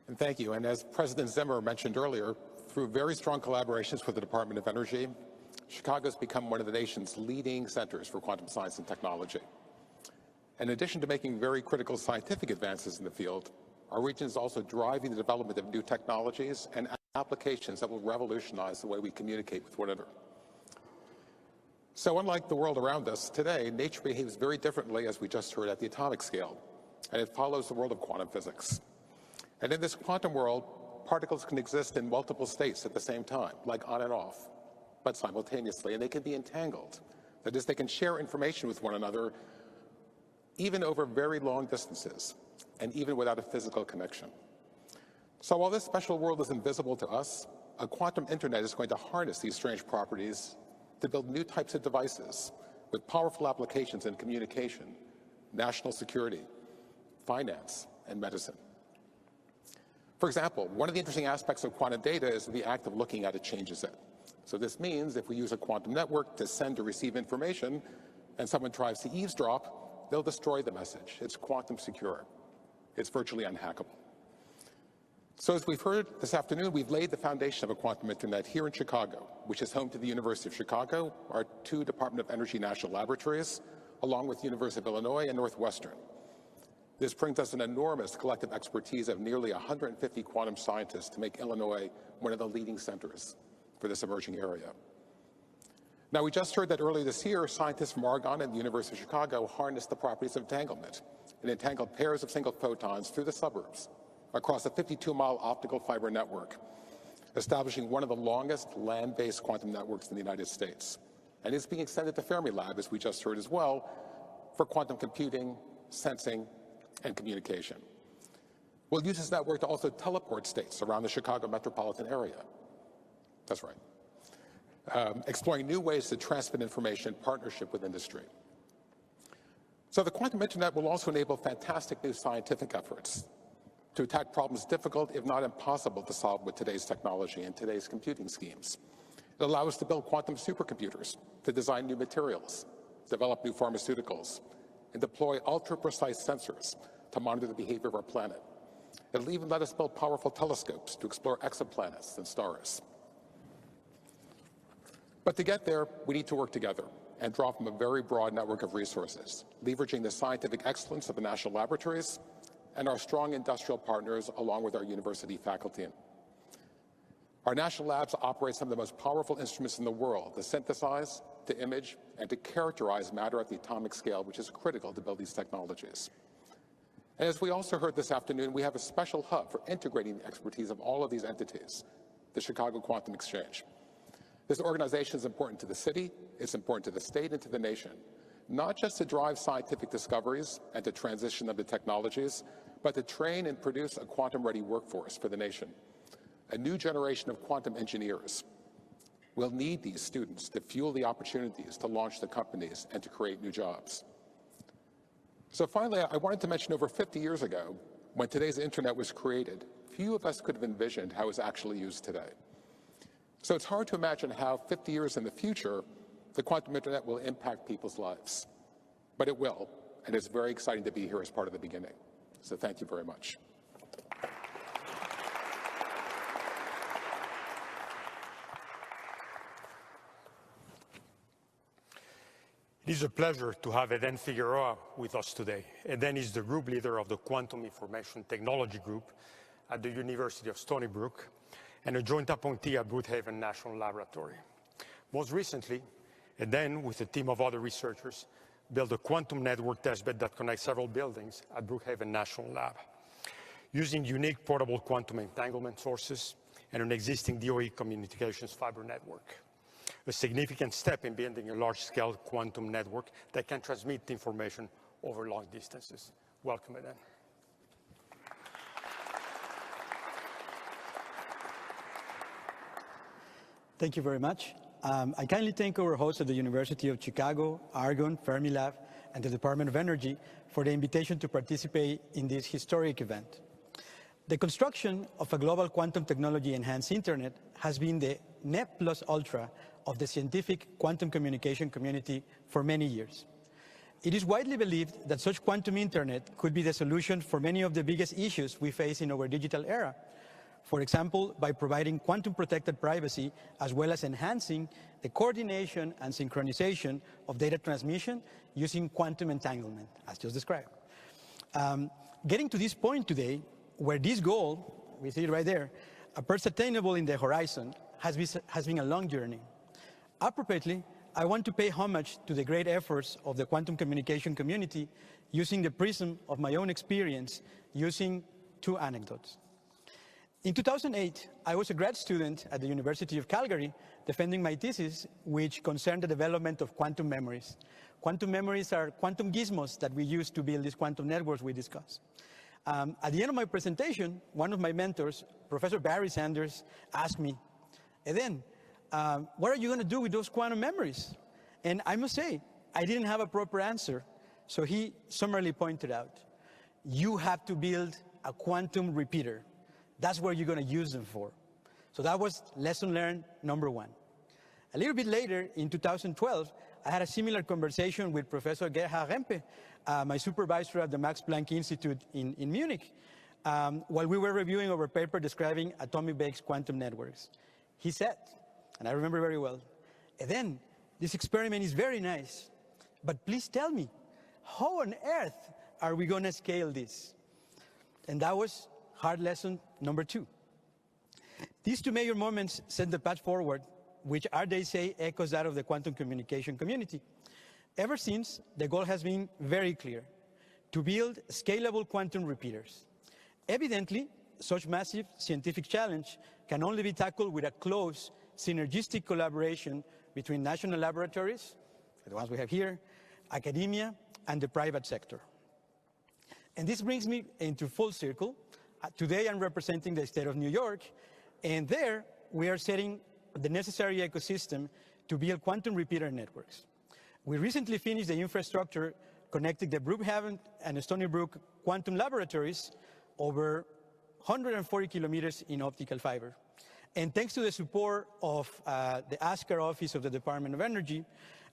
And thank you. And as President Zimmer mentioned earlier, through very strong collaborations with the Department of Energy, Chicago's become one of the nation's leading centers for quantum science and technology. In addition to making very critical scientific advances in the field, our region is also driving the development of new technologies and applications that will revolutionize the way we communicate with one another. So unlike the world around us, today, nature behaves very differently, as we just heard, at the atomic scale, and it follows the world of quantum physics. And in this quantum world, particles can exist in multiple states at the same time, like on and off, but simultaneously, and they can be entangled. That is, they can share information with one another even over very long distances, and even without a physical connection. So while this special world is invisible to us, a quantum internet is going to harness these strange properties to build new types of devices with powerful applications in communication, national security, finance, and medicine. For example, one of the interesting aspects of quantum data is that the act of looking at it changes it. So this means if we use a quantum network to send or receive information and someone tries to eavesdrop, they'll destroy the message. It's quantum secure. It's virtually unhackable. So as we've heard this afternoon, we've laid the foundation of a quantum internet here in Chicago, which is home to the University of Chicago, our two Department of Energy national laboratories, along with the University of Illinois and Northwestern. This brings us an enormous collective expertise of nearly 150 quantum scientists to make Illinois one of the leading centers for this emerging area. Now, we just heard that earlier this year, scientists from Argonne and the University of Chicago harnessed the properties of entanglement and entangled pairs of single photons through the suburbs across a 52-mile optical fiber network, establishing one of the longest land-based quantum networks in the United States. And it's being extended to Fermi Lab, as we just heard as well, for quantum computing, sensing, and communication. We'll use this network to also teleport states around the Chicago metropolitan area. That's right. Exploring new ways to transmit information in partnership with industry. So the quantum internet will also enable fantastic new scientific efforts to attack problems difficult, if not impossible, to solve with today's technology and today's computing schemes. It allows us to build quantum supercomputers, to design new materials, develop new pharmaceuticals, and deploy ultra-precise sensors to monitor the behavior of our planet. It'll even let us build powerful telescopes to explore exoplanets and stars. But to get there, we need to work together and draw from a very broad network of resources, leveraging the scientific excellence of the national laboratories and our strong industrial partners along with our university faculty. Our national labs operate some of the most powerful instruments in the world to synthesize, to image, and to characterize matter at the atomic scale, which is critical to build these technologies. And as we also heard this afternoon, we have a special hub for integrating the expertise of all of these entities, the Chicago Quantum Exchange. This organization is important to the city, it's important to the state and to the nation, not just to drive scientific discoveries and to transition them to technologies, but to train and produce a quantum-ready workforce for the nation, a new generation of quantum engineers. We'll need these students to fuel the opportunities to launch the companies and to create new jobs. So finally, I wanted to mention over 50 years ago, when today's internet was created, few of us could have envisioned how it's actually used today. So it's hard to imagine how 50 years in the future, the quantum internet will impact people's lives. But it will, and it's very exciting to be here as part of the beginning. So thank you very much. It is a pleasure to have Eden Figueroa with us today. Eden is the group leader of the Quantum Information Technology Group at the University of Stony Brook and a joint appointee at Brookhaven National Laboratory. Most recently, Eden, with a team of other researchers, built a quantum network testbed that connects several buildings at Brookhaven National Lab. Using unique portable quantum entanglement sources and an existing DOE communications fiber network. A significant step in building a large-scale quantum network that can transmit information over long distances. Welcome, Eden. Thank you very much. I kindly thank our hosts at the University of Chicago, Argonne, Fermi Lab, and the Department of Energy for the invitation to participate in this historic event. The construction of a global quantum technology-enhanced internet has been the ne plus ultra of the scientific quantum communication community for many years. It is widely believed that such quantum internet could be the solution for many of the biggest issues we face in our digital era. For example, by providing quantum-protected privacy, as well as enhancing the coordination and synchronization of data transmission using quantum entanglement, as just described. Getting to this point today, where this goal, we see it right there, appears attainable in the horizon, has been a long journey. Appropriately, I want to pay homage to the great efforts of the quantum communication community using the prism of my own experience, using two anecdotes. In 2008, I was a grad student at the University of Calgary defending my thesis, which concerned the development of quantum memories. Quantum memories are quantum gizmos that we use to build these quantum networks we discuss. At the end of my presentation, one of my mentors, Professor Barry Sanders, asked me, Eden, what are you going to do with those quantum memories? And I must say, I didn't have a proper answer. So he summarily pointed out, you have to build a quantum repeater. That's where you're going to use them for. So that was lesson learned number one. A little bit later, in 2012, I had a similar conversation with Professor Gerhard Rempe, my supervisor at the Max Planck Institute in Munich, while we were reviewing our paper describing atomic-based quantum networks. He said, and I remember very well, then this experiment is very nice, but please tell me, how on earth are we going to scale this? And that was hard lesson number 2. These 2 major moments set the path forward, which are, they say, echoes that of the quantum communication community. Ever since, the goal has been very clear: to build scalable quantum repeaters. Evidently, such massive scientific challenge can only be tackled with a close, synergistic collaboration between national laboratories, the ones we have here, academia, and the private sector. And this brings me into full circle. Today I'm representing the state of New York, and there we are setting the necessary ecosystem to build quantum repeater networks. We recently finished the infrastructure connecting the Brookhaven and Stony Brook quantum laboratories over 140 kilometers in optical fiber. And thanks to the support of the ASCAR office of the Department of Energy,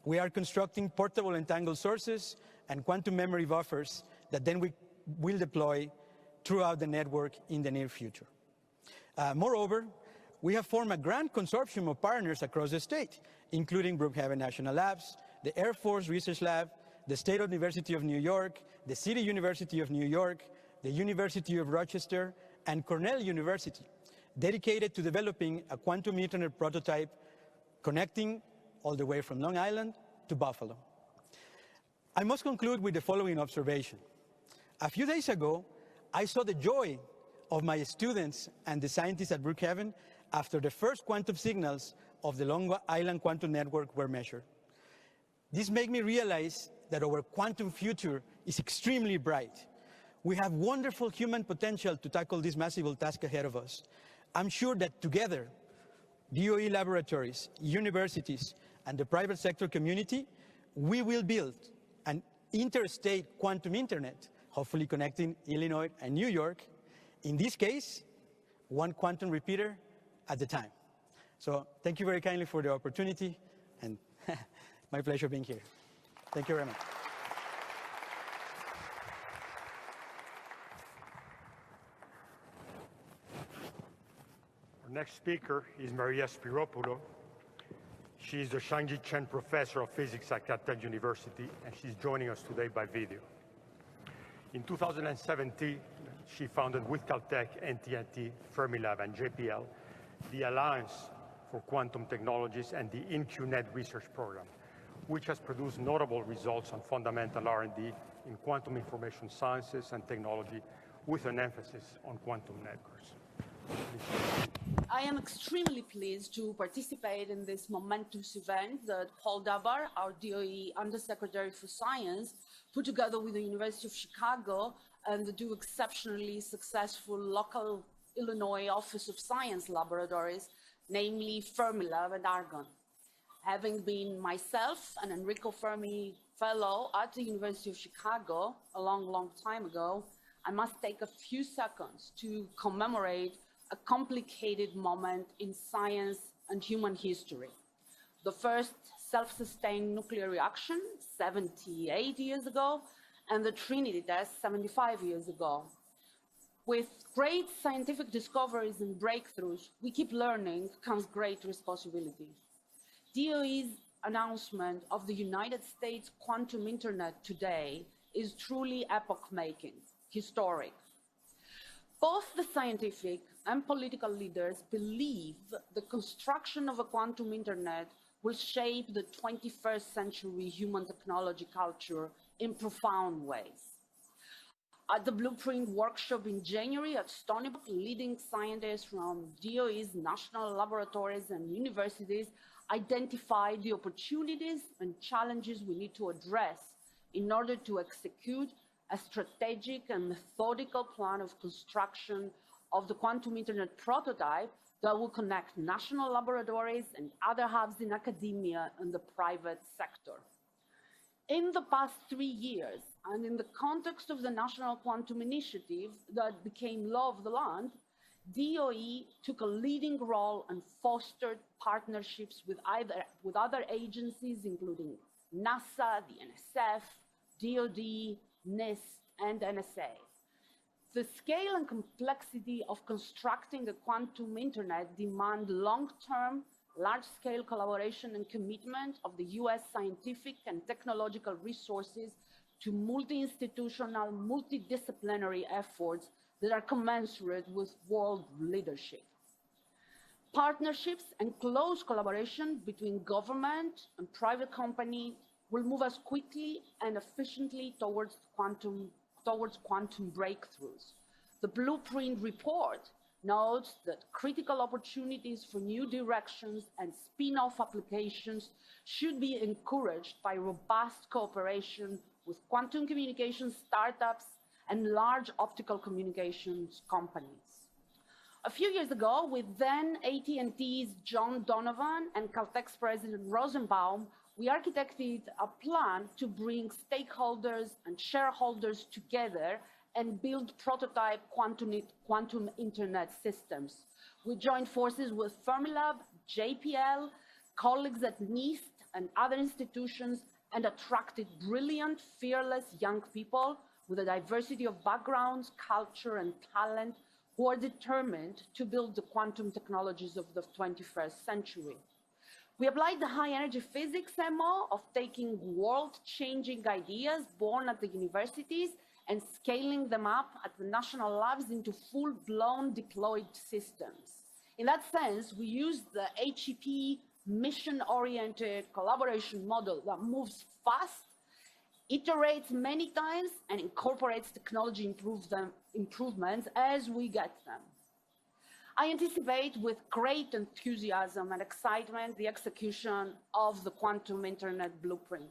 we are constructing portable entangled sources and quantum memory buffers that then we will deploy throughout the network in the near future. Moreover, we have formed a grand consortium of partners across the state, including Brookhaven National Labs, the Air Force Research Lab, the State University of New York, the City University of New York, the University of Rochester, and Cornell University, dedicated to developing a quantum Internet prototype connecting all the way from Long Island to Buffalo. I must conclude with the following observation. A few days ago, I saw the joy of my students and the scientists at Brookhaven after the first quantum signals of the Long Island Quantum Network were measured. This made me realize that our quantum future is extremely bright. We have wonderful human potential to tackle this massive task ahead of us. I'm sure that together, DOE laboratories, universities, and the private sector community, we will build an interstate quantum internet, hopefully connecting Illinois and New York. In this case, one quantum repeater at a time. So thank you very kindly for the opportunity, and my pleasure being here. Thank you very much. Our next speaker is Maria Spiropoulou. She is the Shang-Ji Chen Professor of Physics at Caltech University, and she's joining us today by video. In 2017, she founded with Caltech, NTNT, Fermilab, and JPL the Alliance for Quantum Technologies and the InQNet Research Program, which has produced notable results on fundamental R&D in quantum information sciences and technology, with an emphasis on quantum networks. I am extremely pleased to participate in this momentous event that Paul Dabar, our DOE Undersecretary for Science, put together with the University of Chicago and the two exceptionally successful local Illinois Office of Science laboratories, namely Fermilab and Argonne. Having been myself an Enrico Fermi Fellow at the University of Chicago a long time ago, I must take a few seconds to commemorate a complicated moment in science and human history. The first self-sustained nuclear reaction 78 years ago, and the Trinity test 75 years ago. With great scientific discoveries and breakthroughs, we keep learning, comes great responsibility. DOE's announcement of the United States quantum internet today is truly epoch-making, historic. Both the scientific and political leaders believe the construction of a quantum internet will shape the 21st century human technology culture in profound ways. At the Blueprint workshop in January at Stony Brook, leading scientists from DOE's national laboratories and universities identified the opportunities and challenges we need to address in order to execute a strategic and methodical plan of construction of the quantum internet prototype that will connect national laboratories and other hubs in academia and the private sector. In the past 3 years, and in the context of the National Quantum Initiative that became law of the land, DOE took a leading role and fostered partnerships with other agencies, including NASA, the NSF, DoD, NIST, and NSA. The scale and complexity of constructing a quantum internet demand long-term, large-scale collaboration and commitment of the US scientific and technological resources to multi-institutional, multidisciplinary efforts that are commensurate with world leadership. Partnerships and close collaboration between government and private companies will move us quickly and efficiently towards quantum breakthroughs. The Blueprint report notes that critical opportunities for new directions and spin-off applications should be encouraged by robust cooperation with quantum communications startups and large optical communications companies. A few years ago, with then AT&T's John Donovan and Caltech's President Rosenbaum, we architected a plan to bring stakeholders and shareholders together and build prototype quantum internet systems. We joined forces with Fermilab, JPL, colleagues at NIST and other institutions, and attracted brilliant, fearless young people with a diversity of backgrounds, culture, and talent who are determined to build the quantum technologies of the 21st century. We applied the high-energy physics MO of taking world-changing ideas born at the universities and scaling them up at the national labs into full-blown deployed systems. In that sense, we used the HEP mission-oriented collaboration model that moves fast, iterates many times, and incorporates technology improvements as we get them. I anticipate with great enthusiasm and excitement the execution of the Quantum Internet Blueprint.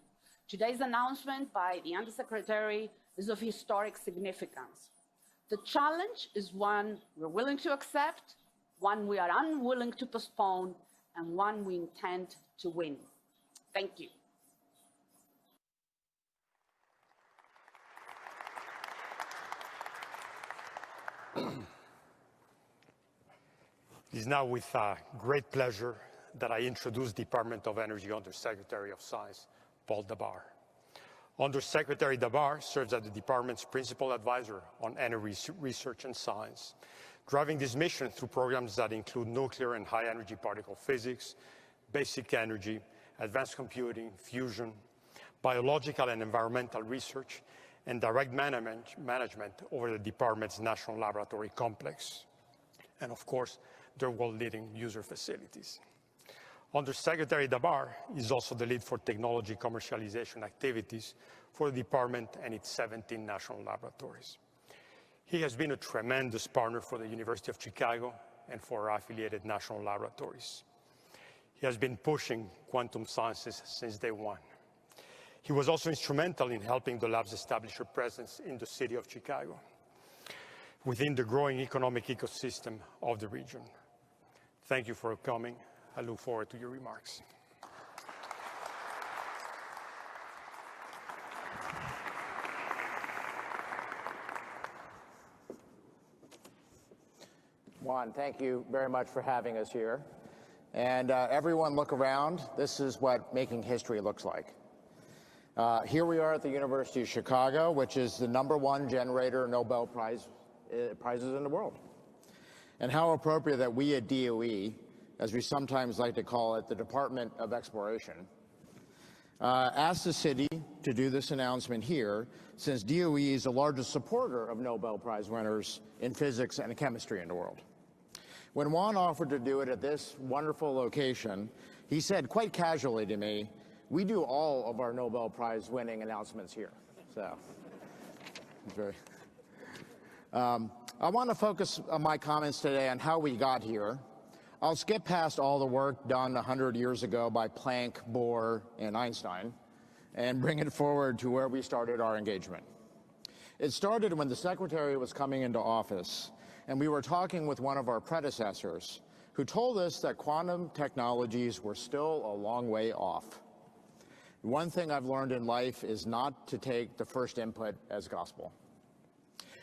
Today's announcement by the Undersecretary is of historic significance. The challenge is one we're willing to accept, one we are unwilling to postpone, and one we intend to win. Thank you. It is now with great pleasure that I introduce Department of Energy Undersecretary of Science, Paul Dabar. Undersecretary Dabar serves as the department's principal advisor on energy research and science, driving this mission through programs that include nuclear and high-energy particle physics, basic energy, advanced computing, fusion, biological and environmental research, and direct management over the department's national laboratory complex, and of course, their world-leading user facilities. Undersecretary Dabar is also the lead for technology commercialization activities for the department and its 17 national laboratories. He has been a tremendous partner for the University of Chicago and for our affiliated national laboratories. He has been pushing quantum sciences since day one. He was also instrumental in helping the labs establish a presence in the city of Chicago, within the growing economic ecosystem of the region. Thank you for coming. I look forward to your remarks. Juan, thank you very much for having us here. And everyone look around. This is what making history looks like. Here we are at the University of Chicago, which is the #1 generator of Nobel prizes in the world. And how appropriate that we at DOE, as we sometimes like to call it, the Department of Exploration, asked the city to do this announcement here, since DOE is the largest supporter of Nobel Prize winners in physics and chemistry in the world. When Juan offered to do it at this wonderful location, he said quite casually to me, "We do all of our Nobel Prize winning announcements here." So, very. I want to focus my comments today on how we got here. I'll skip past all the work done 100 years ago by Planck, Bohr, and Einstein, and bring it forward to where we started our engagement. It started when the Secretary was coming into office, and we were talking with one of our predecessors, who told us that quantum technologies were still a long way off. One thing I've learned in life is not to take the first input as gospel.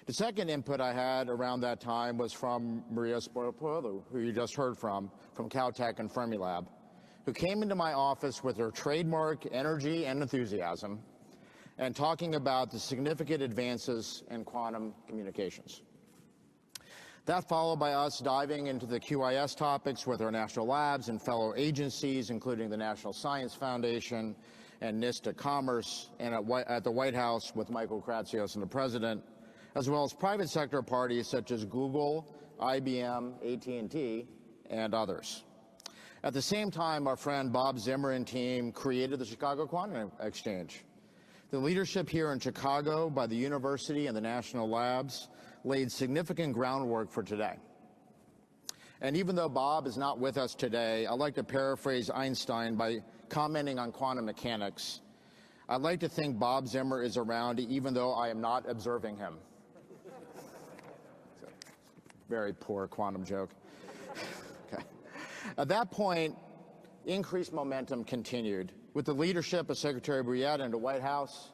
The second input I had around that time was from Maria Sporopolu, who you just heard from Caltech and Fermilab, who came into my office with her trademark energy and enthusiasm and talking about the significant advances in quantum communications. That followed by us diving into the QIS topics with our national labs and fellow agencies, including the National Science Foundation and NIST at Commerce, and at the White House with Michael Kratsios and the President, as well as private sector parties such as Google, IBM, AT&T, and others. At the same time, our friend Bob Zimmer and team created the Chicago Quantum Exchange. The leadership here in Chicago by the university and the national labs laid significant groundwork for today. And even though Bob is not with us today, I'd like to paraphrase Einstein by commenting on quantum mechanics. I'd like to think Bob Zimmer is around even though I am not observing him. Very poor quantum joke. Okay. At that point, increased momentum continued. With the leadership of Secretary Brouillette and the White House,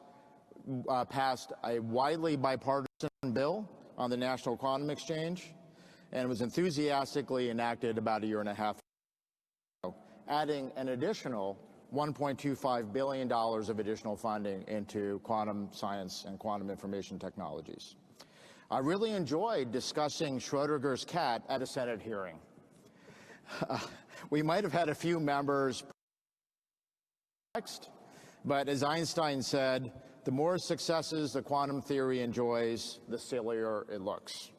passed a widely bipartisan bill on the National Quantum Exchange, and was enthusiastically enacted about a year and a half ago, adding an additional $1.25 billion of additional funding into quantum science and quantum information technologies. I really enjoyed discussing Schrödinger's cat at a Senate hearing. We might have had a few members, but as Einstein said, the more successes the quantum theory enjoys, the sillier it looks.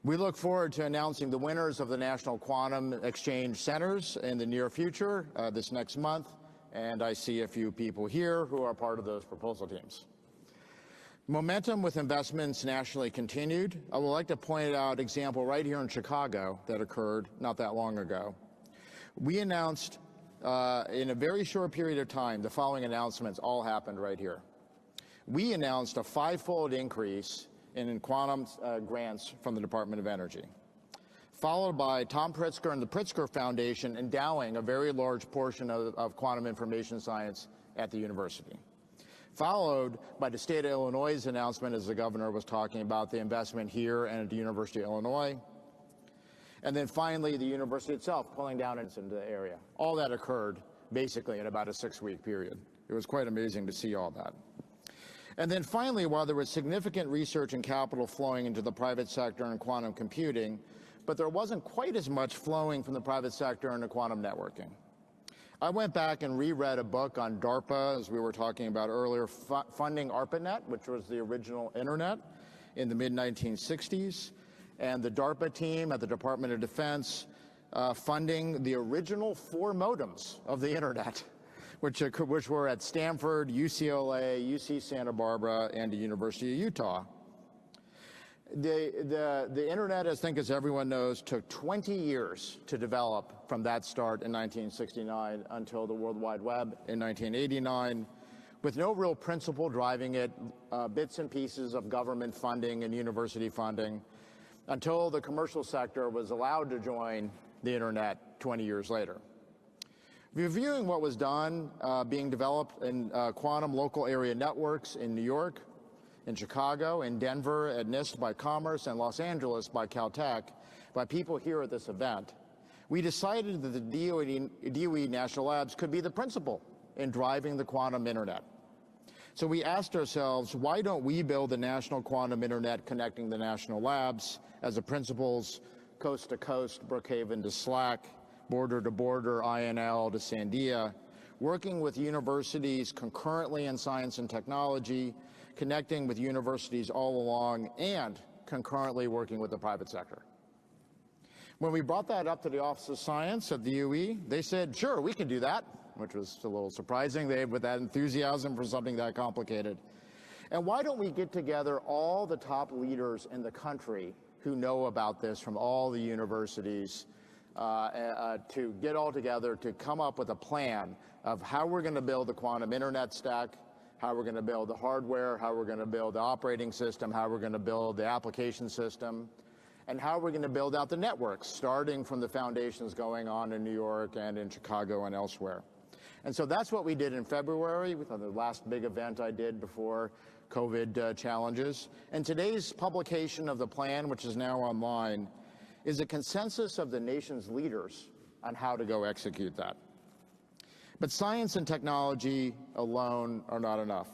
We look forward to announcing the winners of the National Quantum Exchange Centers in the near future, this next month, and I see a few people here who are part of those proposal teams. Momentum with investments nationally continued. I would like to point out an example right here in Chicago that occurred not that long ago. We announced in a very short period of time, the following announcements all happened right here. We announced a 5-fold increase in quantum grants from the Department of Energy, followed by Tom Pritzker and the Pritzker Foundation endowing a very large portion of quantum information science at the university, followed by the state of Illinois' announcement, as the governor was talking about, the investment here and at the University of Illinois. And then finally, the university itself pulling down into the area. All that occurred basically in about a 6-week period. It was quite amazing to see all that. And then finally, while there was significant research and capital flowing into the private sector and quantum computing, but there wasn't quite as much flowing from the private sector into quantum networking. I went back and reread a book on DARPA, as we were talking about earlier, funding ARPANET, which was the original internet in the mid-1960s. And the DARPA team at the Department of Defense funding the original 4 modems of the internet, which were at Stanford, UCLA, UC Santa Barbara, and the University of Utah. The internet, I think as everyone knows, took 20 years to develop from that start in 1969 until the World Wide Web in 1989, with no real principle driving it, bits and pieces of government funding and university funding, until the commercial sector was allowed to join the internet 20 years later. Reviewing what was done, being developed in quantum local area networks in New York, in Chicago, in Denver at NIST by Commerce, and Los Angeles by Caltech, by people here at this event, we decided that the DOE National Labs could be the principal in driving the quantum internet. So we asked ourselves, why don't we build the national quantum internet connecting the national labs as the principals coast to coast, Brookhaven to SLAC, border to border, INL to Sandia, working with universities concurrently in science and technology, connecting with universities all along, and concurrently working with the private sector. When we brought that up to the Office of Science at the UE, they said, sure, we can do that, which was a little surprising, with that enthusiasm for something that complicated. And why don't we get together all the top leaders in the country who know about this from all the universities to get all together to come up with a plan of how we're going to build the quantum internet stack, how we're going to build the hardware, how we're going to build the operating system, how we're going to build the application system, and how we're going to build out the networks, starting from the foundations going on in New York and in Chicago and elsewhere. And so that's what we did in February, with the last big event I did before COVID challenges. And today's publication of the plan, which is now online, is a consensus of the nation's leaders on how to go execute that. But science and technology alone are not enough.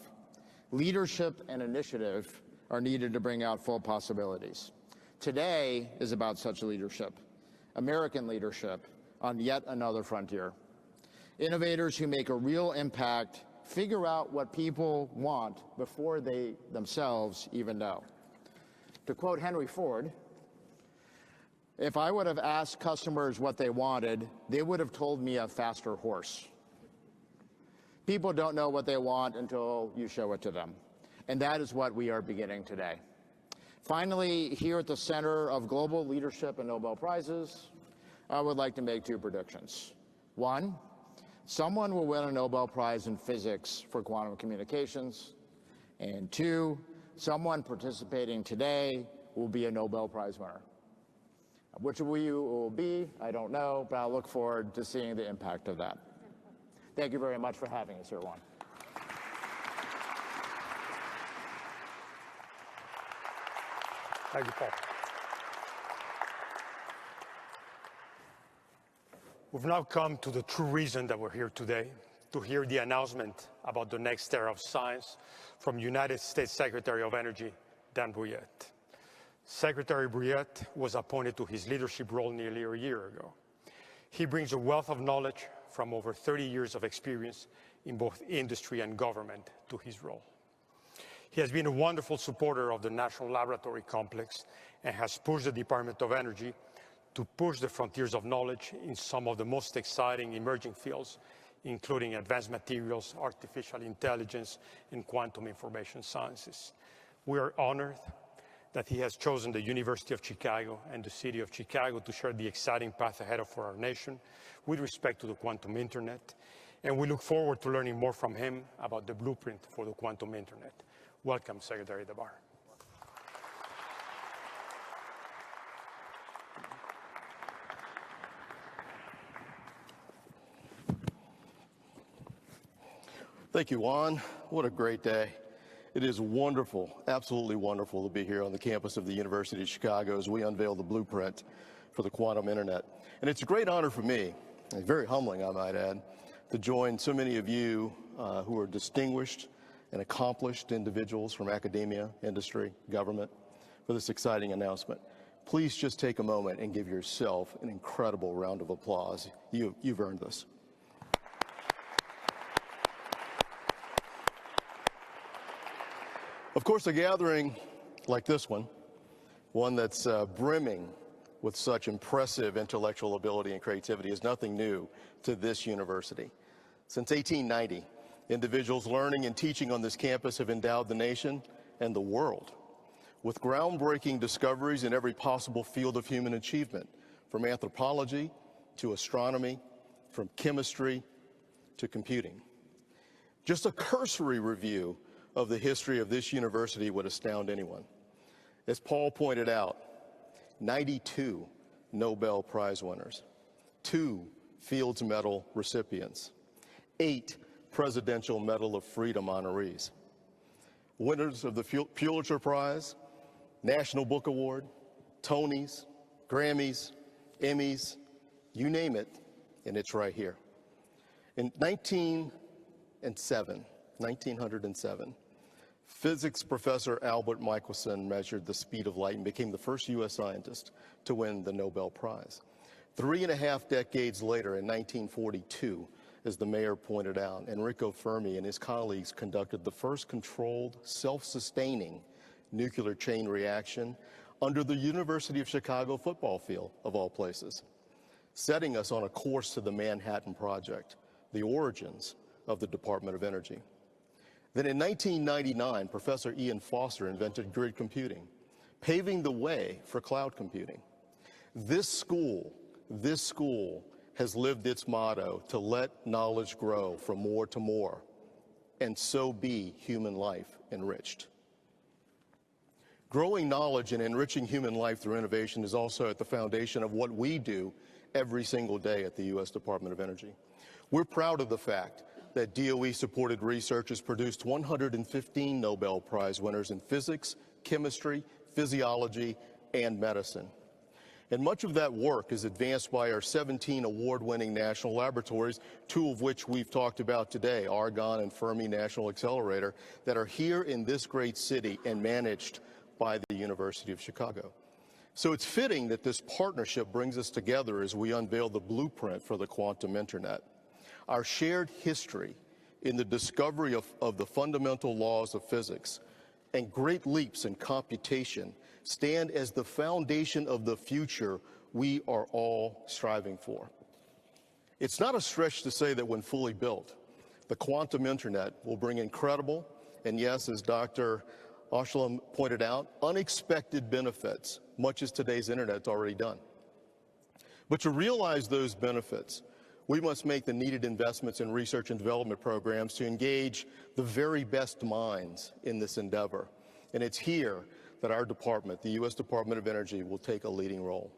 Leadership and initiative are needed to bring out full possibilities. Today is about such leadership, American leadership on yet another frontier. Innovators who make a real impact figure out what people want before they themselves even know. To quote Henry Ford, if I would have asked customers what they wanted, they would have told me a faster horse. People don't know what they want until you show it to them. And that is what we are beginning today. Finally, here at the center of global leadership and Nobel Prizes, I would like to make two predictions. One, someone will win a Nobel Prize in physics for quantum communications. And two, someone participating today will be a Nobel Prize winner. Which of you will be, I don't know, but I'll look forward to seeing the impact of that. Thank you very much for having us here, Juan. Thank you, Paul. We've now come to the true reason that we're here today, to hear the announcement about the next era of science from United States Secretary of Energy, Dan Brouillette. Secretary Brouillette was appointed to his leadership role nearly a year ago. He brings a wealth of knowledge from over 30 years of experience in both industry and government to his role. He has been a wonderful supporter of the National Laboratory Complex and has pushed the Department of Energy to push the frontiers of knowledge in some of the most exciting emerging fields, including advanced materials, artificial intelligence, and quantum information sciences. We are honored that he has chosen the University of Chicago and the City of Chicago to share the exciting path ahead for our nation with respect to the quantum internet, and we look forward to learning more from him about the blueprint for the quantum internet. Welcome, Secretary DeBar. Thank you, Juan. What a great day. It is wonderful, absolutely wonderful to be here on the campus of the University of Chicago as we unveil the blueprint for the quantum internet. And it's a great honor for me, and very humbling, I might add, to join so many of you who are distinguished and accomplished individuals from academia, industry, government for this exciting announcement. Please just take a moment and give yourself an incredible round of applause. You've earned this. Of course, a gathering like this one that's brimming with such impressive intellectual ability and creativity, is nothing new to this university. Since 1890, individuals learning and teaching on this campus have endowed the nation and the world with groundbreaking discoveries in every possible field of human achievement, from anthropology to astronomy, from chemistry to computing. Just a cursory review of the history of this university would astound anyone. As Paul pointed out, 92 Nobel Prize winners, 2 Fields Medal recipients, 8 Presidential Medal of Freedom honorees, winners of the Pulitzer Prize, National Book Award, Tonys, Grammys, Emmys, you name it, and it's right here. In 1907, physics professor Albert Michelson measured the speed of light and became the first U.S. scientist to win the Nobel Prize. 3.5 decades later, in 1942, as the mayor pointed out, Enrico Fermi and his colleagues conducted the first controlled, self-sustaining nuclear chain reaction under the University of Chicago football field, of all places, setting us on a course to the Manhattan Project, the origins of the Department of Energy. Then in 1999, Professor Ian Foster invented grid computing, paving the way for cloud computing. This school has lived its motto to let knowledge grow from more to more, and so be human life enriched. Growing knowledge and enriching human life through innovation is also at the foundation of what we do every single day at the U.S. Department of Energy. We're proud of the fact that DOE-supported research has produced 115 Nobel Prize winners in physics, chemistry, physiology, and medicine. And much of that work is advanced by our 17 award-winning national laboratories, 2 of which we've talked about today, Argonne and Fermi National Accelerator, that are here in this great city and managed by the University of Chicago. So it's fitting that this partnership brings us together as we unveil the blueprint for the quantum internet. Our shared history in the discovery of the fundamental laws of physics and great leaps in computation stand as the foundation of the future we are all striving for. It's not a stretch to say that when fully built, the quantum internet will bring incredible, and yes, as Dr. Oshlam pointed out, unexpected benefits, much as today's internet's already done. But to realize those benefits, we must make the needed investments in research and development programs to engage the very best minds in this endeavor. And it's here that our department, the U.S. Department of Energy, will take a leading role.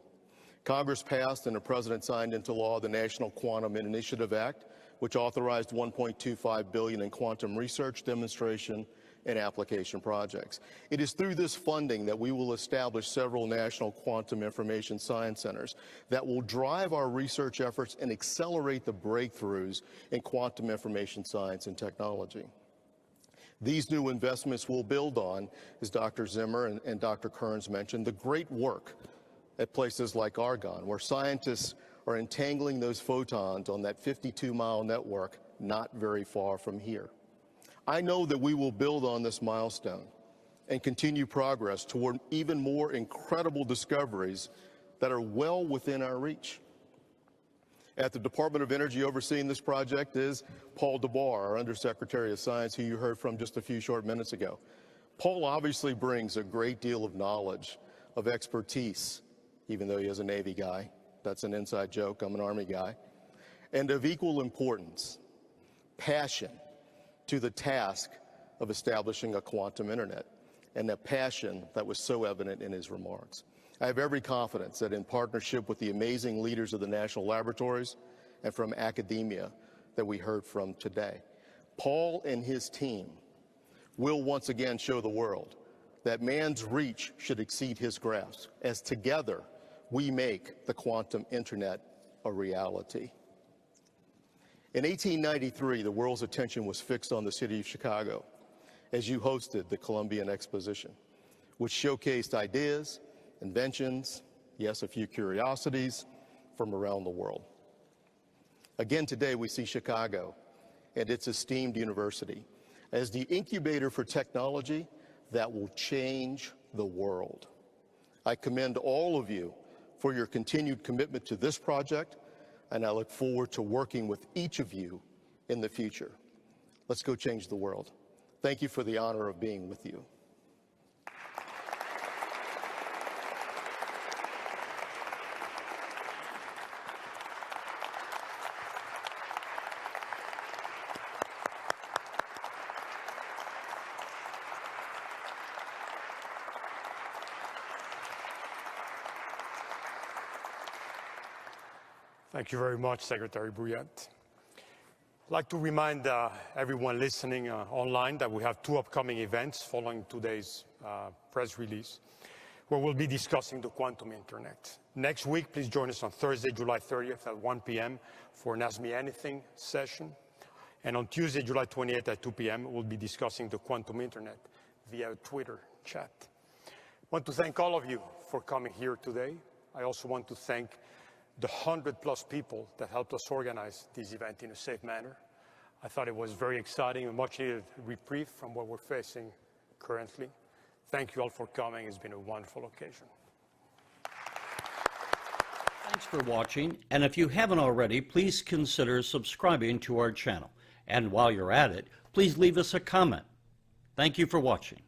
Congress passed and the President signed into law the National Quantum Initiative Act, which authorized $1.25 billion in quantum research, demonstration, and application projects. It is through this funding that we will establish several national quantum information science centers that will drive our research efforts and accelerate the breakthroughs in quantum information science and technology. These new investments will build on, as Dr. Zimmer and Dr. Kearns mentioned, the great work at places like Argonne, where scientists are entangling those photons on that 52-mile network not very far from here. I know that we will build on this milestone and continue progress toward even more incredible discoveries that are well within our reach. At the Department of Energy overseeing this project is Paul DeBar, our Undersecretary of Science, who you heard from just a few short minutes ago. Paul obviously brings a great deal of knowledge, of expertise, even though he is a Navy guy. That's an inside joke, I'm an Army guy. And of equal importance, passion to the task of establishing a quantum internet, and that passion that was so evident in his remarks. I have every confidence that in partnership with the amazing leaders of the national laboratories and from academia that we heard from today, Paul and his team will once again show the world that man's reach should exceed his grasp, as together we make the quantum internet a reality. In 1893, the world's attention was fixed on the city of Chicago as you hosted the Columbian Exposition, which showcased ideas, inventions, yes, a few curiosities from around the world. Again today, we see Chicago and its esteemed university as the incubator for technology that will change the world. I commend all of you for your continued commitment to this project, and I look forward to working with each of you in the future. Let's go change the world. Thank you for the honor of being with you. Thank you very much, Secretary Brouillette. I'd like to remind everyone listening online that we have 2 upcoming events following today's press release, where we'll be discussing the quantum internet. Next week, please join us on Thursday, July 30th at 1 p.m. for an Ask Me Anything session. And on Tuesday, July 28th at 2 p.m., we'll be discussing the quantum internet via a Twitter chat. I want to thank all of you for coming here today. I also want to thank the 100+ people that helped us organize this event in a safe manner. I thought it was very exciting and much needed reprieve from what we're facing currently. Thank you all for coming. It's been a wonderful occasion. Thanks for watching, and if you haven't already, please consider subscribing to our channel. And while you're at it, please leave us a comment. Thank you for watching.